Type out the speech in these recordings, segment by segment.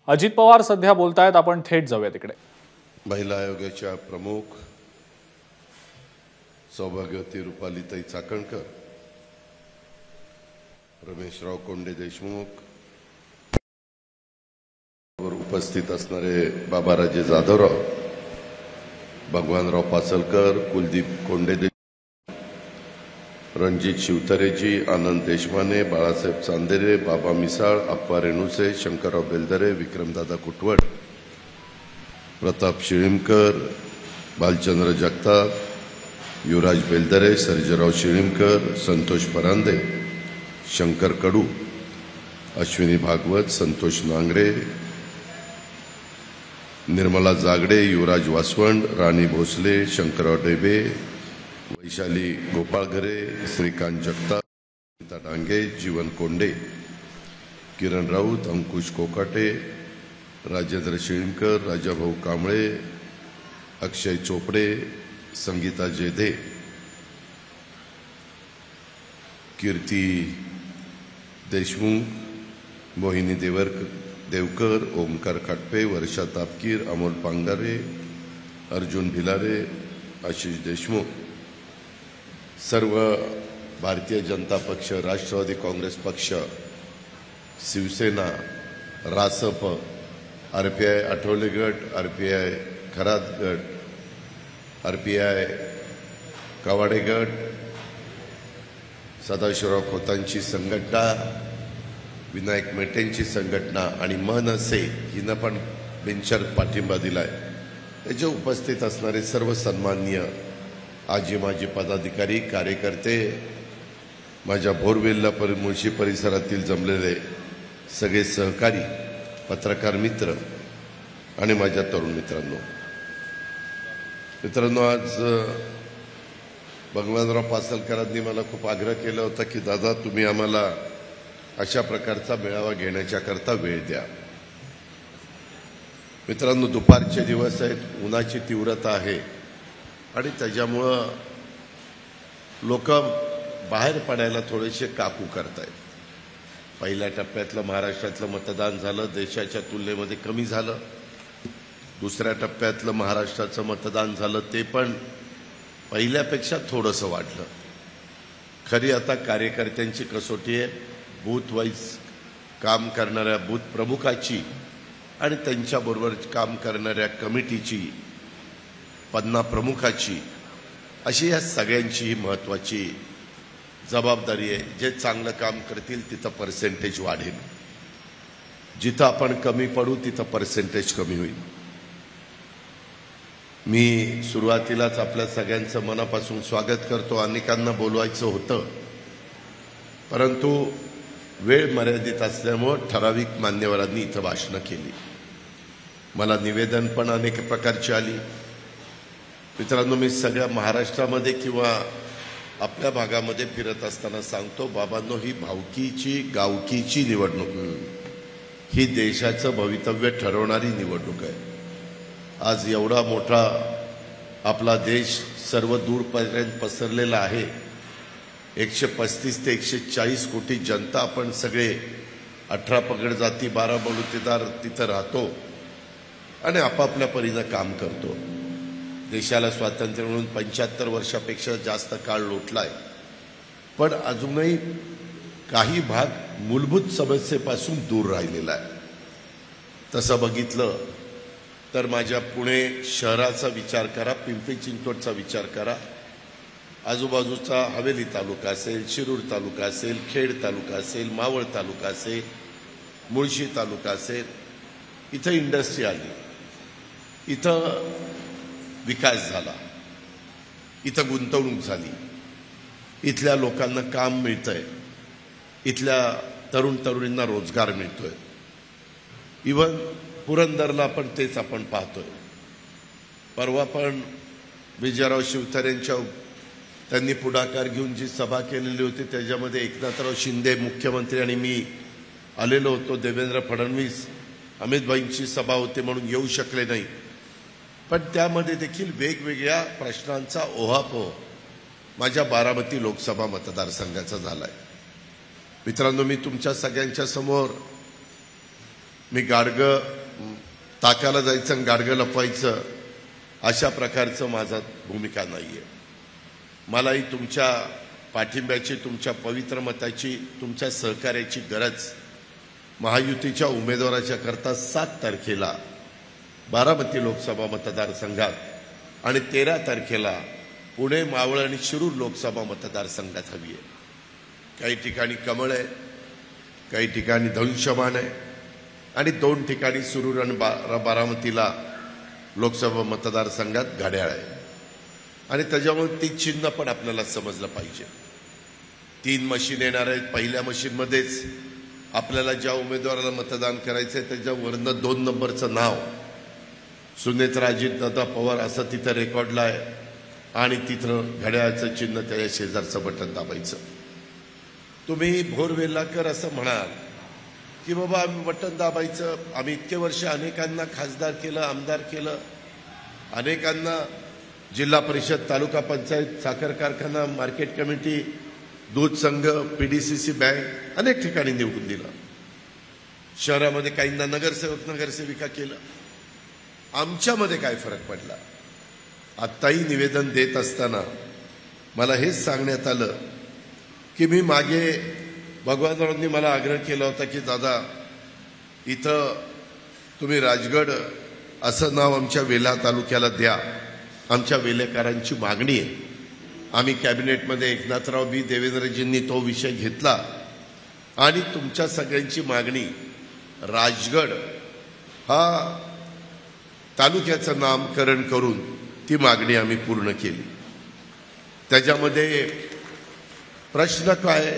अजित पवार सध्या बोलतायत, आपण थेट जाऊया तिकडे। महिला आयोगाच्या प्रमुख सौभाग्यवती रुपालीताई चाकणकर, रमेशराव कोंडे देशमुख, उपस्थित असणारे बाबाराजे जाधवराव, भगवानराव पासलकर, कुलदीप कोंडे, रणजित शिवतरेजी, आनंद देशमाने, बाळासाहेब चांदेरे, बाबा मिसाळ, अप्पा रेणुसे, शंकरराव बेलदरे, विक्रमदादा कुटवट, प्रताप शिळीमकर, भालचंद्र जगताप, युवराज बेलदरे, सर्जेराव शिळीमकर, संतोष परांदे, शंकर कडू, अश्विनी भागवत, संतोष नांगरे, निर्मला जागडे, युवराज वासवंड, राणी भोसले, शंकरराव डेबे, वैशाली गोपाळघरे, श्रीकांत जगताप, नीता डांगे, जीवन कोंडे, किरण राऊत, अंकुश कोकाटे, राजेंद्र शिळीमकर, राजाभाऊ कांबळे, अक्षय चोपडे, संगीता जेधे, कीर्ती देशमुख, मोहिनी देवकर, ओमकार खाटपे, वर्षा तापकीर, अमोल पांगारे, अर्जुन भिलारे, आशिष देशमुख, सर्व भारतीय जनता पक्ष, राष्ट्रवादी काँग्रेस पक्ष, शिवसेना, रासप, आरपीआय आठवले गट, आरपीआय खरात गट, आरपीआय कवाडे गट, सदाशिवराव खोतांची संघटना, विनायक मेटेंची संघटना आणि मनसे हिनं पण बिनशर्त पाठिंबा दिलाय। याच्या उपस्थित असणारे सर्व सन्माननीय आजी माजी पदाधिकारी, कार्यकर्ते, माझ्या बोरवेल्ला मुळशी परिसरातील जमलेले सगळे सहकारी, पत्रकार मित्र आणि माझ्या तरुण मित्रांनो, आज भगवानराव पासलकरांनी मला खूप आग्रह केला होता की दादा तुम्ही आम्हाला अशा प्रकारचा मेळावा घेण्याच्या करता वेळ द्या। मित्रांनो, दुपारचे दिवस आहेत, उन्हाची तीव्रता आहे आणि त्याच्यामुळं लोक बाहेर पडायला थोडेसे काकू करतायत। पहिल्या टप्प्यातलं महाराष्ट्रातलं मतदान झालं, देशाच्या तुलनेमध्ये कमी झालं। दुसऱ्या टप्प्यातलं महाराष्ट्राचं मतदान झालं, ते पण पहिल्यापेक्षा थोडंसं वाढलं। खरी आता कार्यकर्त्यांची कसोटी आहे, बूथ वाईज काम करणाऱ्या बूथ प्रमुखाची आणि त्यांच्याबरोबर काम करणाऱ्या कमिटीची, पन्ना प्रमुखाची, अशी या सगळ्यांची महत्त्वाची जबाबदारी आहे। जे चांगलं काम करतील तिथं पर्सेंटेज वाढेल, जिथं आपण कमी पडू तिथं पर्सेंटेज कमी होईल। मी सुरुवातीलाच आपल्या सगळ्यांचं मनापासून स्वागत करतो। अनेकांना बोलवायचं होतं, परंतु वेळ मर्यादित असल्यामुळे ठराविक मान्यवरांनी इथं भाषणं केली। मला निवेदन पण अनेक प्रकारची आली। मित्रांनो, मी सगळ्या महाराष्ट्रामध्ये किंवा आपल्या भागामध्ये फिरत असताना सांगतो, बाबांनो, ही भावकीची गावकीची निवडणूक, ही देशाचं भवितव्य ठरवणारी निवडणूक आहे। आज एवढा मोठा आपला देश सर्व दूरपर्यंत पसरलेला आहे। 135 ते 140 कोटी जनता, आपण सगळे 18 पगड जाती, 12 बलुतेदार तिथं राहतो आणि आपापल्या परीनं काम करतो। देशाला स्वातंत्र्य मिळून 75 वर्षापेक्षा जास्त काळ लोटलाय, पण अजूनही काही भाग मूलभूत समस्येपासून दूर राहिलेला आहे। तसं बघितलं तर माझ्या पुणे शहराचा विचार करा, पिंपरी चिंचवडचा विचार करा, आजूबाजूचा हवेली तालुका असेल, शिरूर तालुका असेल, खेड तालुका असेल, मावळ तालुका असेल, मुळशी तालुका असेल, इथं इंडस्ट्री आली, इथं विकास झाला, इथं गुंतवणूक झाली, इथल्या लोकांना काम मिळतंय, इथल्या तरुण तरुणींना रोजगार मिळतोय। इव्हन पुरंदरला पण तेच आपण पाहतोय। परवा पण विजयराव शिवतरेंच्या त्यांनी पुढाकार घेऊन जी सभा केलेली होती, त्याच्यामध्ये एकनाथराव शिंदे मुख्यमंत्री आणि मी आलेलो होतो। देवेंद्र फडणवीस, अमित भाईंची सभा होती म्हणून येऊ शकले नाही, पण त्यामध्ये देखील वेगवेगळ्या प्रश्नांचा ओहापोह माझ्या बारामती लोकसभा मतदारसंघाचा झालाय। मित्रांनो, मी तुमच्या सगळ्यांच्या समोर मी गाडगं ताकाला जायचं आणि गाडगं लपवायचं अशा प्रकारचं माझा भूमिका नाही आहे. मलाही तुमच्या पाठिंब्याची, तुमच्या पवित्र मताची, तुमच्या सहकार्याची गरज महायुतीच्या उमेदवाराच्या करता 7 तारखेला बारामती लोकसभा मतदारसंघात आणि 13 तारखेला पुणे, मावळ आणि शिरूर लोकसभा मतदारसंघात हवी आहे. काही ठिकाणी कमळ आहे, काही ठिकाणी धनुष्यबाण आहे आणि 2 ठिकाणी शिरूर आणि बारामतीला लोकसभा मतदारसंघात घड्याळ आहे. आणि त्याच्यामुळे ती चिन्ह पण आपल्याला समजलं पाहिजे. 3 मशीन येणार आहेत. पहिल्या मशीनमध्येच आपल्याला ज्या उमेदवाराला मतदान करायचं आहे त्याच्या वरनं 2 नंबरचं नाव सुनेत्रा अजितदादा पवार असं तिथं रेकॉर्डला आहे आणि तिथं घड्याळाचं चिन्ह त्याच्या शेजारचं बटन दाबायचं. तुम्ही भोर वेल्लाकर असं म्हणाल की बाबा आम्ही बटन दाबायचं, आम्ही इतके वर्ष अनेकांना खासदार केलं, आमदार केलं, अनेकांना जिल्हा परिषद, तालुका पंचायत, साखर कारखाना, मार्केट कमिटी, दूध संघ, PDCC बँक अनेक ठिकाणी निवडून दिलं. शहरामध्ये काहींना नगरसेवक, नगरसेविका केलं. आमच्यामध्ये काय फरक पडला? आत्ताही निवेदन देत असताना मला हेच सांगण्यात आलं की मी मागे भगवानरावांनी मला आग्रह केला होता की दादा इथं तुम्ही राजगड असं नाव आमच्या वेल्हा तालुक्याला द्या, आमच्या वेलेकरांची मागणी आहे. आम्ही कॅबिनेटमध्ये एकनाथराव बी देवेंद्रजींनी तो विषय घेतला आणि तुमच्या सगळ्यांची मागणी राजगड हा तालुक्याचं नामकरण करून ती मागणी आम्ही पूर्ण केली. त्याच्यामध्ये प्रश्न काय?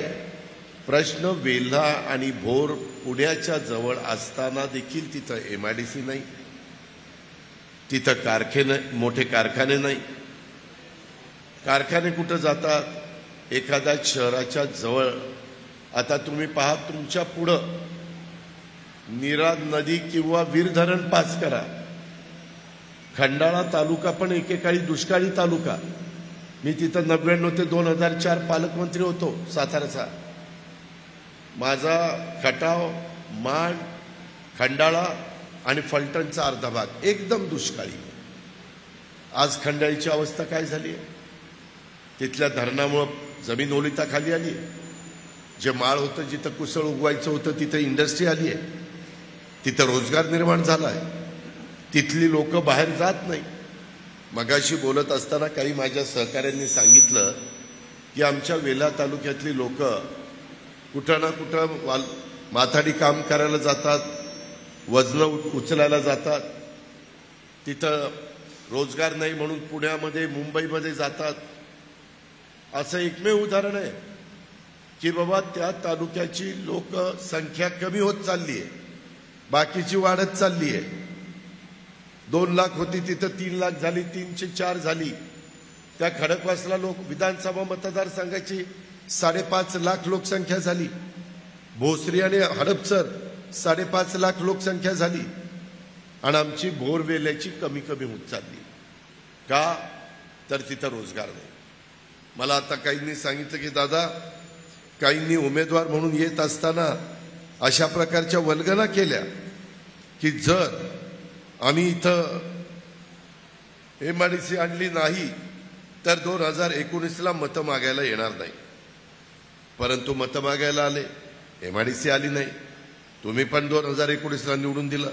प्रश्न वेल्हा आणि भोर पुण्याच्या जवळ असताना देखील तिथं MIDC नाही, तिथं मोठे कारखाने नाही. कारखाने कुठं जातात? एखाद्या शहराच्या जवळ. आता तुम्ही पहा, तुमच्या पुढं नीरा नदी किंवा वीर धरण पास करा. खंडाळा तालुका पण एकेकाळी दुष्काळी तालुका. मी तिथं 99 ते 2004 पालकमंत्री होतो साताराचा. माझा खटाव, माण, खंडाळा आणि फलटणचा अर्धा भाग एकदम दुष्काळी. आज खंडाळीची अवस्था काय झाली आहे? तिथल्या धरणामुळं जमीन ओलिताखाली आली आहे. जे माळ होतं, जिथं कुसळ उगवायचं होतं, तिथं इंडस्ट्री आली आहे. तिथं रोजगार निर्माण झाला आहे. तिथली लोक बाहेर जात नाही. मगाशी बोलत असताना काही माझ्या सहकाऱ्यांनी सांगितलं की आमच्या वेल्हा तालुक्यातली लोक कुठं ना कुठं माथाडी काम करायला जातात, वजनं उचलायला जातात, तिथं रोजगार नाही म्हणून पुण्यामध्ये, मुंबईमध्ये जातात. असं एकमेव उदाहरण आहे की बाबा त्या तालुक्याची लोकसंख्या कमी होत चालली आहे, बाकीची वाढत चालली आहे. 2 लाख होती तिथं 3 लाख झाली, 3 ते 4 झाली. त्या खडकवासला विधानसभा मतदारसंघाची 5.5 लाख लोकसंख्या झाली. भोसरी आणि हडपसर 5.5 लाख लोकसंख्या झाली. आणि आमची भोरवेल्याची कमी होत चालली. का? तर तिथं रोजगार नाही. मला आता काहींनी सांगितलं की दादा काहींनी उमेदवार म्हणून येत असताना अशा प्रकारच्या वल्गना केल्या की जर आम्ही इथं MIDC आणली नाही तर 2019ला मतं मागायला येणार नाही. परंतु मतं मागायला आले, MIDC आली नाही. तुम्ही पण 2019ला निवडून दिलं.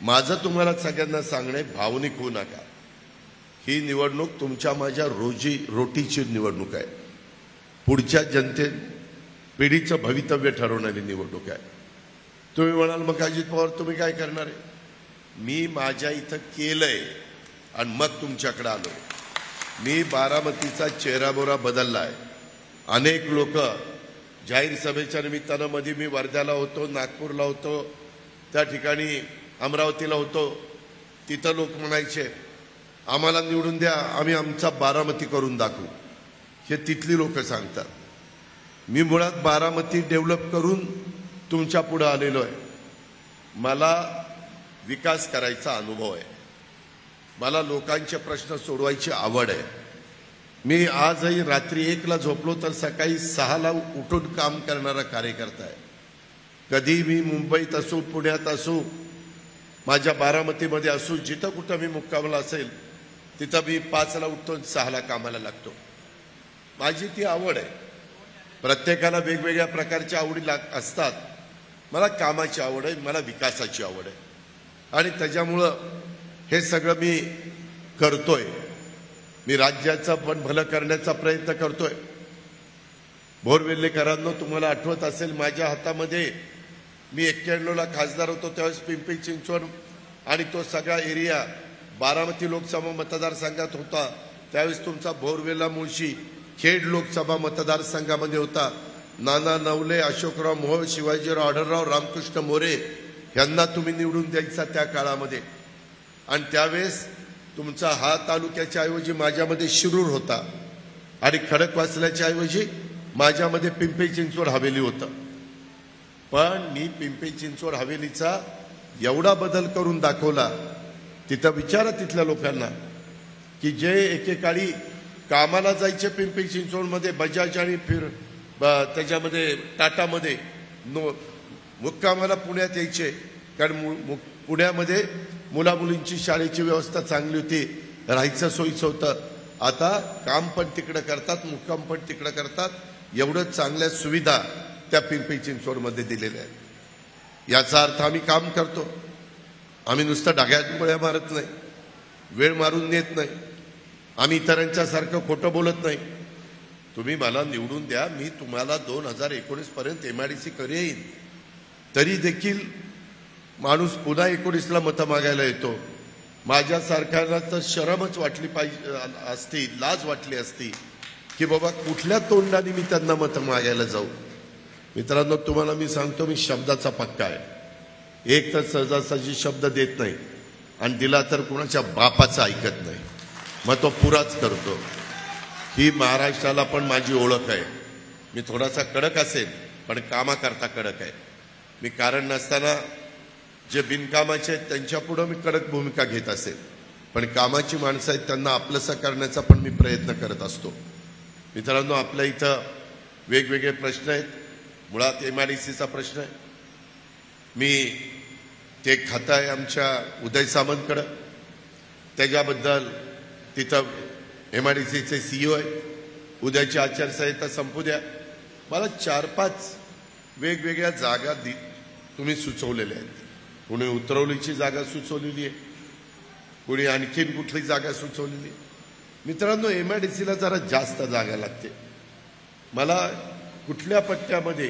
माझं तुम्हाला सगळ्यांना सांगणे, भावनिक होऊ नका. ही निवडणूक तुमच्या माझ्या रोटीची निवडणूक आहे. पुढच्या पिढीचं भवितव्य ठरवणारी निवडणूक आहे. तुम्ही म्हणाल मग अजित पवार तुम्ही काय करणार आहे? मी माझ्या इथं केलंय आणि मग तुमच्याकडे आलो. मी बारामतीचा चेहरामोहरा बदलला आहे. अनेक लोक जाहीर सभेच्या निमित्तानं मध्ये मी वर्ध्याला होतो, नागपूरला होतो, त्या ठिकाणी अमरावतीला होतो. तिथं लोक म्हणायचे आम्हाला निवडून द्या, आम्ही आमचा बारामती करून दाखवू. हे तिथली लोक सांगतात. मी मुळात बारामती डेव्हलप करून तुमच्या पुढे आलेलो आहे. मला विकास करायचा अनुभव आहे. मला लोकांचे प्रश्न सोडवायची आवड आहे. मी आजही रात्री 1ला झोपलो तर सकाळी 6ला उठून काम करणारा कार्यकर्ता आहे. कधी मी मुंबईत असू, पुण्यात असू, माझ्या बारामतीमध्ये असू, जिथं कुठं मी मुक्कामला असेल तिथं मी 5ला उठतो, 6ला कामाला लागतो. माझी ती आवड आहे. प्रत्येकाला वेगवेगळ्या प्रकारच्या आवडी असतात. मला कामाची आवड आहे, मला विकासाची आवड आहे आणि त्याच्यामुळं हे सगळं मी करतोय. मी राज्याचं पण भलं करण्याचा प्रयत्न करतोय. भोरवेल्लेकरांनो, तुम्हाला आठवत असेल माझ्या हातामध्ये मी 91ला खासदार होतो त्यावेळेस पिंपरी चिंचवड आणि तो सगळा एरिया बारामती लोकसभा मतदारसंघात होता. त्यावेळेस तुमचा भोरवेल्ला मुळशी खेड लोकसभा मतदारसंघामध्ये होता. नाना नवले, अशोकराव मोहोळ, शिवाजीराव आढळराव, रामकृष्ण मोरे यांना तुम्ही निवडून द्यायचा त्या काळामध्ये. आणि त्यावेळेस तुमचा हा तालुक्याच्या ऐवजी माझ्यामध्ये शिरूर होता आणि खडकवासल्याच्या ऐवजी माझ्यामध्ये पिंपरी चिंचवड हवेली होतं. पण मी पिंपरी चिंचवड हवेलीचा एवढा बदल करून दाखवला. तिथं विचारा तिथल्या लोकांना की जे एकेकाळी कामाला जायचे पिंपरी चिंचवडमध्ये बजाज आणि त्याच्यामध्ये टाटामध्ये मुक्कामाला पुण्यात यायचे, कारण पुण्यामध्ये मुलामुलींची शाळेची व्यवस्था चांगली होती, राहायचं सोयीचं होतं. आता काम पण तिकडं करतात, मुक्काम पण तिकडं करतात. एवढं चांगल्या सुविधा त्या पिंपरी चिंचवडमध्ये दिलेल्या आहेत. याचा अर्थ आम्ही काम करतो. आम्ही नुसतं डाग्यात गोळ्या मारत नाही, वेळ मारून नेत नाही, आम्ही इतरांच्यासारखं खोटं बोलत नाही. तुम्ही मला निवडून द्या, मी तुम्हाला 2019 पर्यंत MIDC करेन. तरी देखील माणूस पुन्हा 19ला मतं मागायला येतो. माझ्यासारख्याला तर शरमच वाटली पाहिजे असती, लाज वाटली असती की बाबा कुठल्या तोंडाने मी त्यांना मतं मागायला जाऊ. मित्रांनो, तुम्हाला मी सांगतो, मी शब्दाचा पक्का आहे. एक तर सहजासहजी शब्द देत नाही आणि दिला तर कुणाच्या बापाचा ऐकत नाही, मग तो पुराच करतो. ही महाराष्ट्राला पण माझी ओळख आहे. मी थोडासा कडक असेल पण कामाकरता कडक आहे. मी कारण नसताना जे बिनकामाचे आहेत त्यांच्यापुढं मी कडक भूमिका घेत असेल, पण कामाची माणसं आहेत त्यांना आपलंसं करण्याचा पण मी प्रयत्न करत असतो. मित्रांनो, आपल्या इथं वेगवेगळे प्रश्न आहेत. मुळात MIDCचा प्रश्न आहे. मी ते खातं आहे आमच्या उदय सामंतकडं, त्याच्याबद्दल तिथं MIDCचे CEO आहे. उद्याची आचारसंहिता संपू द्या. मला 4-5 वेगवेगळ्या जागा तुम्ही सुचवलेल्या आहेत. कोणी उतरवलीची जागा सुचवलेली आहे, कोणी आणखीन कुठली जागा सुचवलेली आहे. मित्रांनो, MIDCला जरा जास्त जागा लागते. मला कुठल्या पट्ट्यामध्ये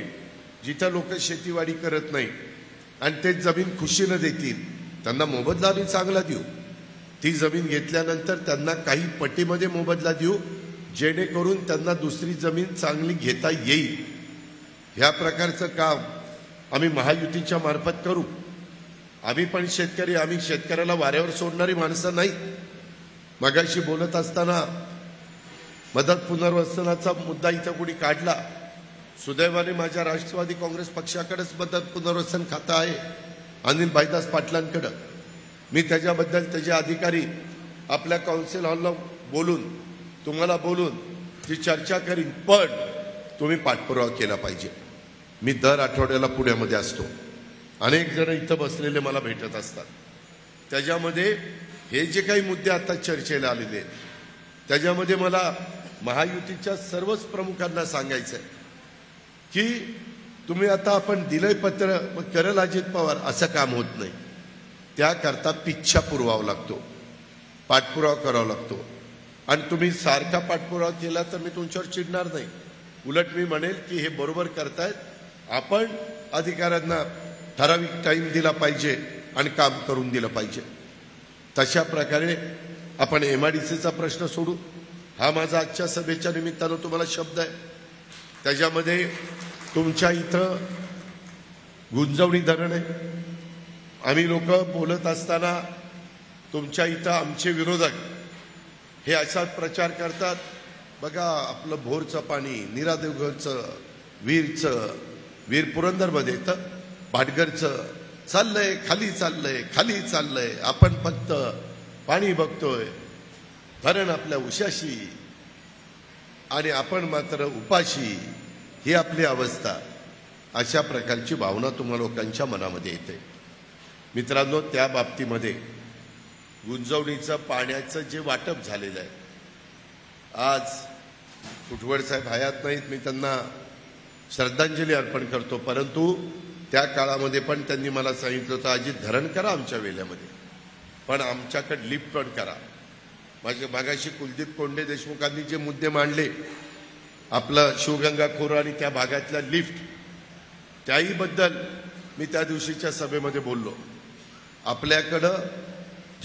जिथं लोक शेतीवाडी करत नाही आणि ते जमीन खुशीनं देतील त्यांना मोबदला आम्ही चांगला देऊ. ती जमीन घेतल्यानंतर त्यांना काही पट्टीमध्ये मोबदला देऊ, जेणेकरून त्यांना दुसरी जमीन चांगली घेता येईल. ह्या प्रकारचं काम आम्ही महायुतीच्या मार्फत करू. आम्ही पण शेतकरी, आम्ही शेतकऱ्याला वाऱ्यावर सोडणारी माणसं नाही. मगाशी बोलत असताना मदत पुनर्वसनाचा मुद्दा इथं कोणी काढला. सुदैवाने माझ्या राष्ट्रवादी काँग्रेस पक्षाकडेच मदत पुनर्वसन खातं आहे, अनिल भाईदास पाटलांकडं. मी त्याच्याबद्दल त्याचे अधिकारी आपल्या काउन्सिल हॉलला बोलून तुम्हाला बोलून ती चर्चा करीन, पण तुम्ही पाठपुरावा केला पाहिजे. मी दर आठवड्याला पुण्यामध्ये असतो. अनेक जण इथं बसलेले मला भेटत असतात. त्याच्यामध्ये हे जे काही मुद्दे आता चर्चेला आलेले आहेत त्याच्यामध्ये मला महायुतीच्या सर्वच प्रमुखांना सांगायचं आहे की तुम्ही आता आपण दिलंय पत्र, मग करेल अजित पवार, असं काम होत नाही. त्याकरता पिच्छा पुरवावा लागतो, पाठपुरावा करावा लागतो. आणि तुम्ही सारखा पाठपुरावा केला तर मी तुमच्यावर चिडणार नाही. उलट मी म्हणेल की हे बरोबर करतायत, आपण अधिकाऱ्यांना ठराविक टाईम दिला पाहिजे आणि काम करून दिलं पाहिजे. तशा प्रकारे आपण MIDCचा प्रश्न सोडू. हा माझा आजच्या सभेच्या निमित्तानं तुम्हाला शब्द आहे. त्याच्यामध्ये तुमच्या इथं गुंजवणी धरण आहे. आम्ही लोक बोलत असताना तुमच्या इथं आमचे विरोधक हे असाच प्रचार करतात, बघा आपलं भोरचं पाणी, निरादेवघरचं, वीर पुरंदरमध्ये येतं, भाटघरचं चाललंय, खाली चाललंय, खाली चाललंय. आपण फक्त पाणी बघतोय, धरण आपल्या उशाशी आणि आपण मात्र उपाशी. ही आपली अवस्था. अशा प्रकारची भावना तुम्हा लोकांच्या मनामध्ये येते. मित्रांनो, त्या बाबतीमध्ये गुंजवणीचं पाण्याचं जे वाटप झालेलं आहे, आज कुटवड साहेब हयात नाहीत, मी त्यांना श्रद्धांजली अर्पण करतो, परंतु त्या काळामध्ये पण त्यांनी मला सांगितलं होतं, अजित धरण करा आमच्या वेल्यामध्ये, पण आमच्याकडे लिफ्ट पण करा. माझ्या मागाशी कुलदीप कोंडे देशमुखांनी जे मुद्दे मांडले, आपलं शिवगंगा खोरं आणि त्या भागातल्या लिफ्ट, त्याही बद्दल मी त्या दिवशीच्या सभेमध्ये बोललो. आपल्याकडं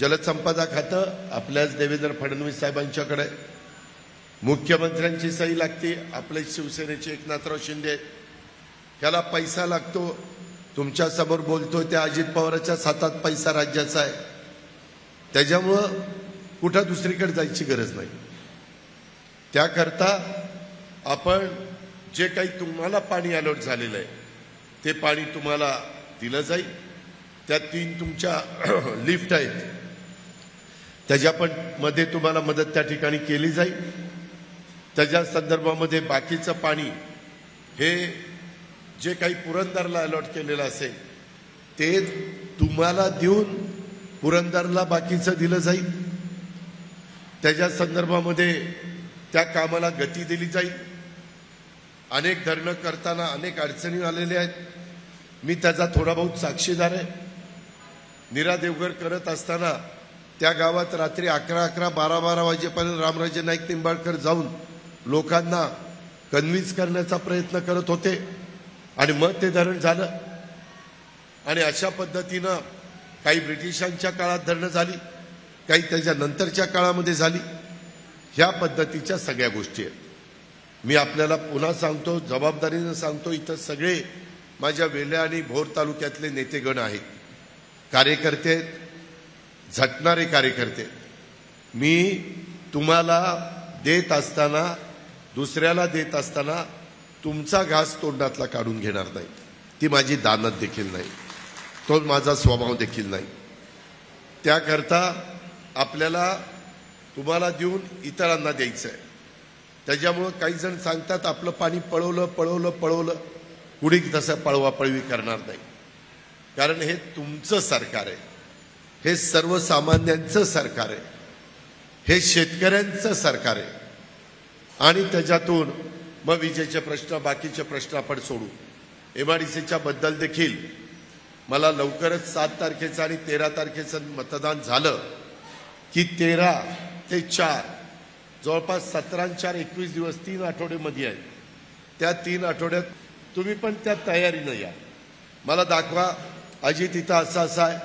जलसंपदा खातं आपल्याच देवेंद्र फडणवीस साहेबांच्याकडे, मुख्यमंत्र्यांची सही लागते, आपले शिवसेनेचे एकनाथराव शिंदे, ह्याला पैसा लागतो. तुमच्या समोर बोलतोय त्या अजित पवारांच्या हातात पैसा राज्याचा आहे, त्याच्यामुळं कुठं दुसरीकडे जायची गरज नाही. त्याकरता आपण जे काही तुम्हाला पाणी अलॉट झालेलं आहे ते पाणी तुम्हाला दिलं जाईल. त्या 3 तुमच्या लिफ्ट आहेत, त्याच्या पण मध्ये तुम्हाला मदत त्या ठिकाणी केली जाईल. त्याच्या संदर्भामध्ये बाकीचं पाणी हे जे काही पुरंदरला अलॉट केलेलं असेल ते तुम्हाला देऊन पुरंदरला बाकीचं दिलं जाईल. त्याच्या संदर्भामध्ये त्या कामाला गती दिली जाईल. अनेक धरणं करताना अनेक अडचणी आलेल्या आहेत, मी त्याचा थोडा बहुत साक्षीदार आहे. नीरा देवघर करत असताना त्या गावात रात्री 11-11, 12-12 वाजेपर्यंत रामराजे नाईक निंबाळकर जाऊन लोकांना कन्व्हिन्स करण्याचा प्रयत्न करत होते आणि मग ते धरण झालं. आणि अशा पद्धतीनं काही ब्रिटिशांच्या काळात धरणं झाली, काही त्याच्या नंतरच्या काळामध्ये झाली. ह्या पद्धतीच्या सगळ्या गोष्टी आहेत. मी आपल्याला पुन्हा सांगतो, जबाबदारीनं सांगतो, इथं सगळे माझ्या वेल्हा आणि भोर तालुक्यातले नेतेगण आहेत, कार्यकर्ते, झटणारे कार्यकर्ते. मी तुम्हाला देत असताना, दुसऱ्याला देत असताना तुमचा घास तोंडातला काढून घेणार नाही. ती माझी दानत देखील नाही, तो माझा स्वभाव देखील नाही. त्याकरता आपल्याला तुम्हाला देऊन इतरांना द्यायचं आहे. त्याच्यामुळं काही जण सांगतात आपलं पाणी पळवलं, कुणी तसं पळवापळवी करणार नाही. कारण हे तुमचं सरकार आहे, हे सर्वसामान्यांचं सरकार आहे, हे शेतकऱ्यांचं सरकार आहे. आणि त्याच्यातून मग विजेचे प्रश्न, बाकीचे प्रश्न आपण सोडू. MIDCच्या बद्दल देखील मला लवकरच 7 तारखेचं आणि 13 तारखेचं मतदान झालं की 13 ते 4 जवळपास 17 आणि 4 21 दिवस 3 आठवड्यामध्ये आहेत. त्या 3 आठवड्यात तुम्ही पण त्या तयारीनं या. मला दाखवा अजित इथं असं आहे,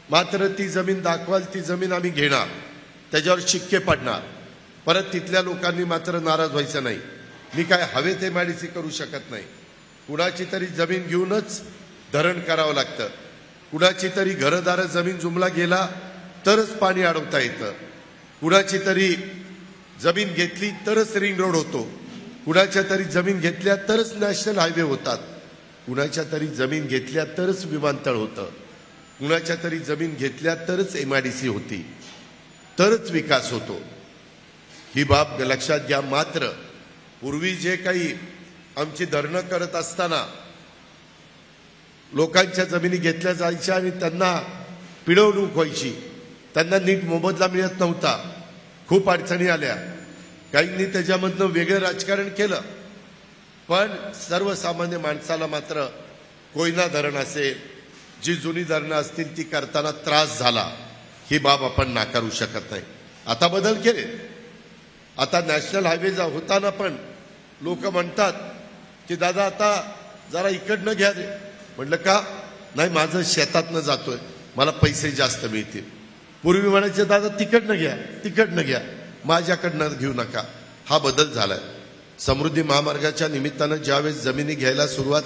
मात्र ती जमीन दाखवाल, ती जमीन आम्ही घेणार, त्याच्यावर शिक्के पडणार. परत तिथल्या लोकांनी मात्र नाराज व्हायचं नाही. मी काय हवेत MIDC करू शकत नाही. कुणाची तरी जमीन घेऊनच धरण करावं लागतं. कुणाची तरी घरदार जमीन जुमला गेला तरच पाणी अडवता येतं. कुणाची तरी जमीन घेतली तरच रिंग रोड होतो. कुणाच्या तरी जमीन घेतल्या तरच नॅशनल हायवे होतात. कुणाच्या तरी जमीन घेतल्या तरच विमानतळ होतं. कुणाच्या तरी जमीन घेतल्या तरच MIDC होती, तरच विकास होतो. ही बाब लक्षात घ्या. मात्र पूर्वी जे काही आमची धरणं करत असताना लोकांच्या जमिनी घेतल्या जायच्या आणि त्यांना पिळवणूक व्हायची, त्यांना नीट मोबदला मिळत नव्हता, खूप अडचणी आल्या. काहींनी त्याच्यामधनं वेगळं राजकारण केलं, पण सर्वसामान्य माणसाला मात्र कोयना धरण असेल, जी जुनी धरणं असतील ती करताना त्रास झाला. ही बाब आपण नाकारू शकत नाही. आता बदल केले. आता नॅशनल हायवे होताना पण लोक म्हणतात की दादा आता जरा इकडनं घ्या रे. म्हटलं का? नाही, माझं शेतातनं जातोय, मला पैसे जास्त मिळतील. पूर्वी म्हणायचे दादा तिकडनं घ्या, माझ्याकडनं घेऊ नका. हा बदल झालाय. समृद्धी महामार्गाच्या निमित्तानं ज्यावेळेस जमिनी घ्यायला सुरुवात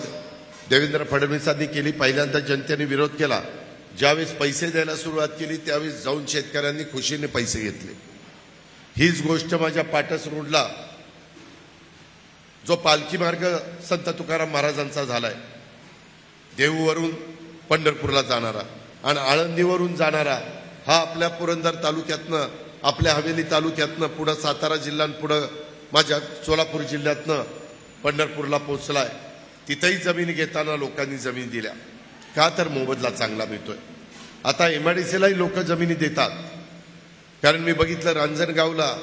देवेंद्र फडणवीसांनी केली, पहिल्यांदा जनतेने विरोध केला. ज्यावेळेस पैसे द्यायला सुरुवात केली त्यावेळेस जाऊन शेतकऱ्यांनी खुशीने पैसे घेतले. हीच गोष्ट माझ्या पाटस रोडला जो पालखी मार्ग संत तुकाराम महाराजांचा झालाय, देहूवरून पंढरपूरला जाणारा आणि आळंदीवरून जाणारा, हा आपल्या पुरंदर तालुक्यातनं, आपल्या हवेली तालुक्यातनं पुढं सातारा जिल्हा, पुढं माझ्या सोलापूर जिल्ह्यातनं पंढरपूरला पोहोचलाय. तिथेही जमीन घेताना लोकांनी जमीन दिल्या का तर मोबदला चांगला मिळतोय. आता MIDCलाही लोक जमिनी देतात, कारण मी बघितलं रांजणगावला,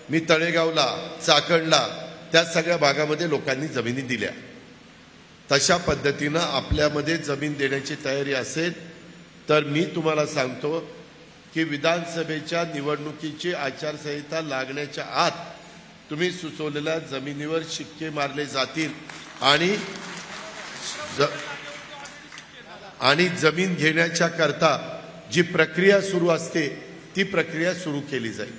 मी तळेगावला, चाकणला, त्या सगळ्या भागामध्ये लोकांनी जमिनी दिल्या. तशा पद्धतीनं आपल्यामध्ये जमीन देण्याची तयारी असेल तर मी तुम्हाला सांगतो की विधानसभेच्या निवडणुकीची आचारसंहिता लागण्याच्या आत तुम्ही सुचवलेल्या जमिनीवर शिक्के मारले जातील आणि जमीन घेण्याच्या करता जी प्रक्रिया सुरू असते ती प्रक्रिया सुरू केली जाईल.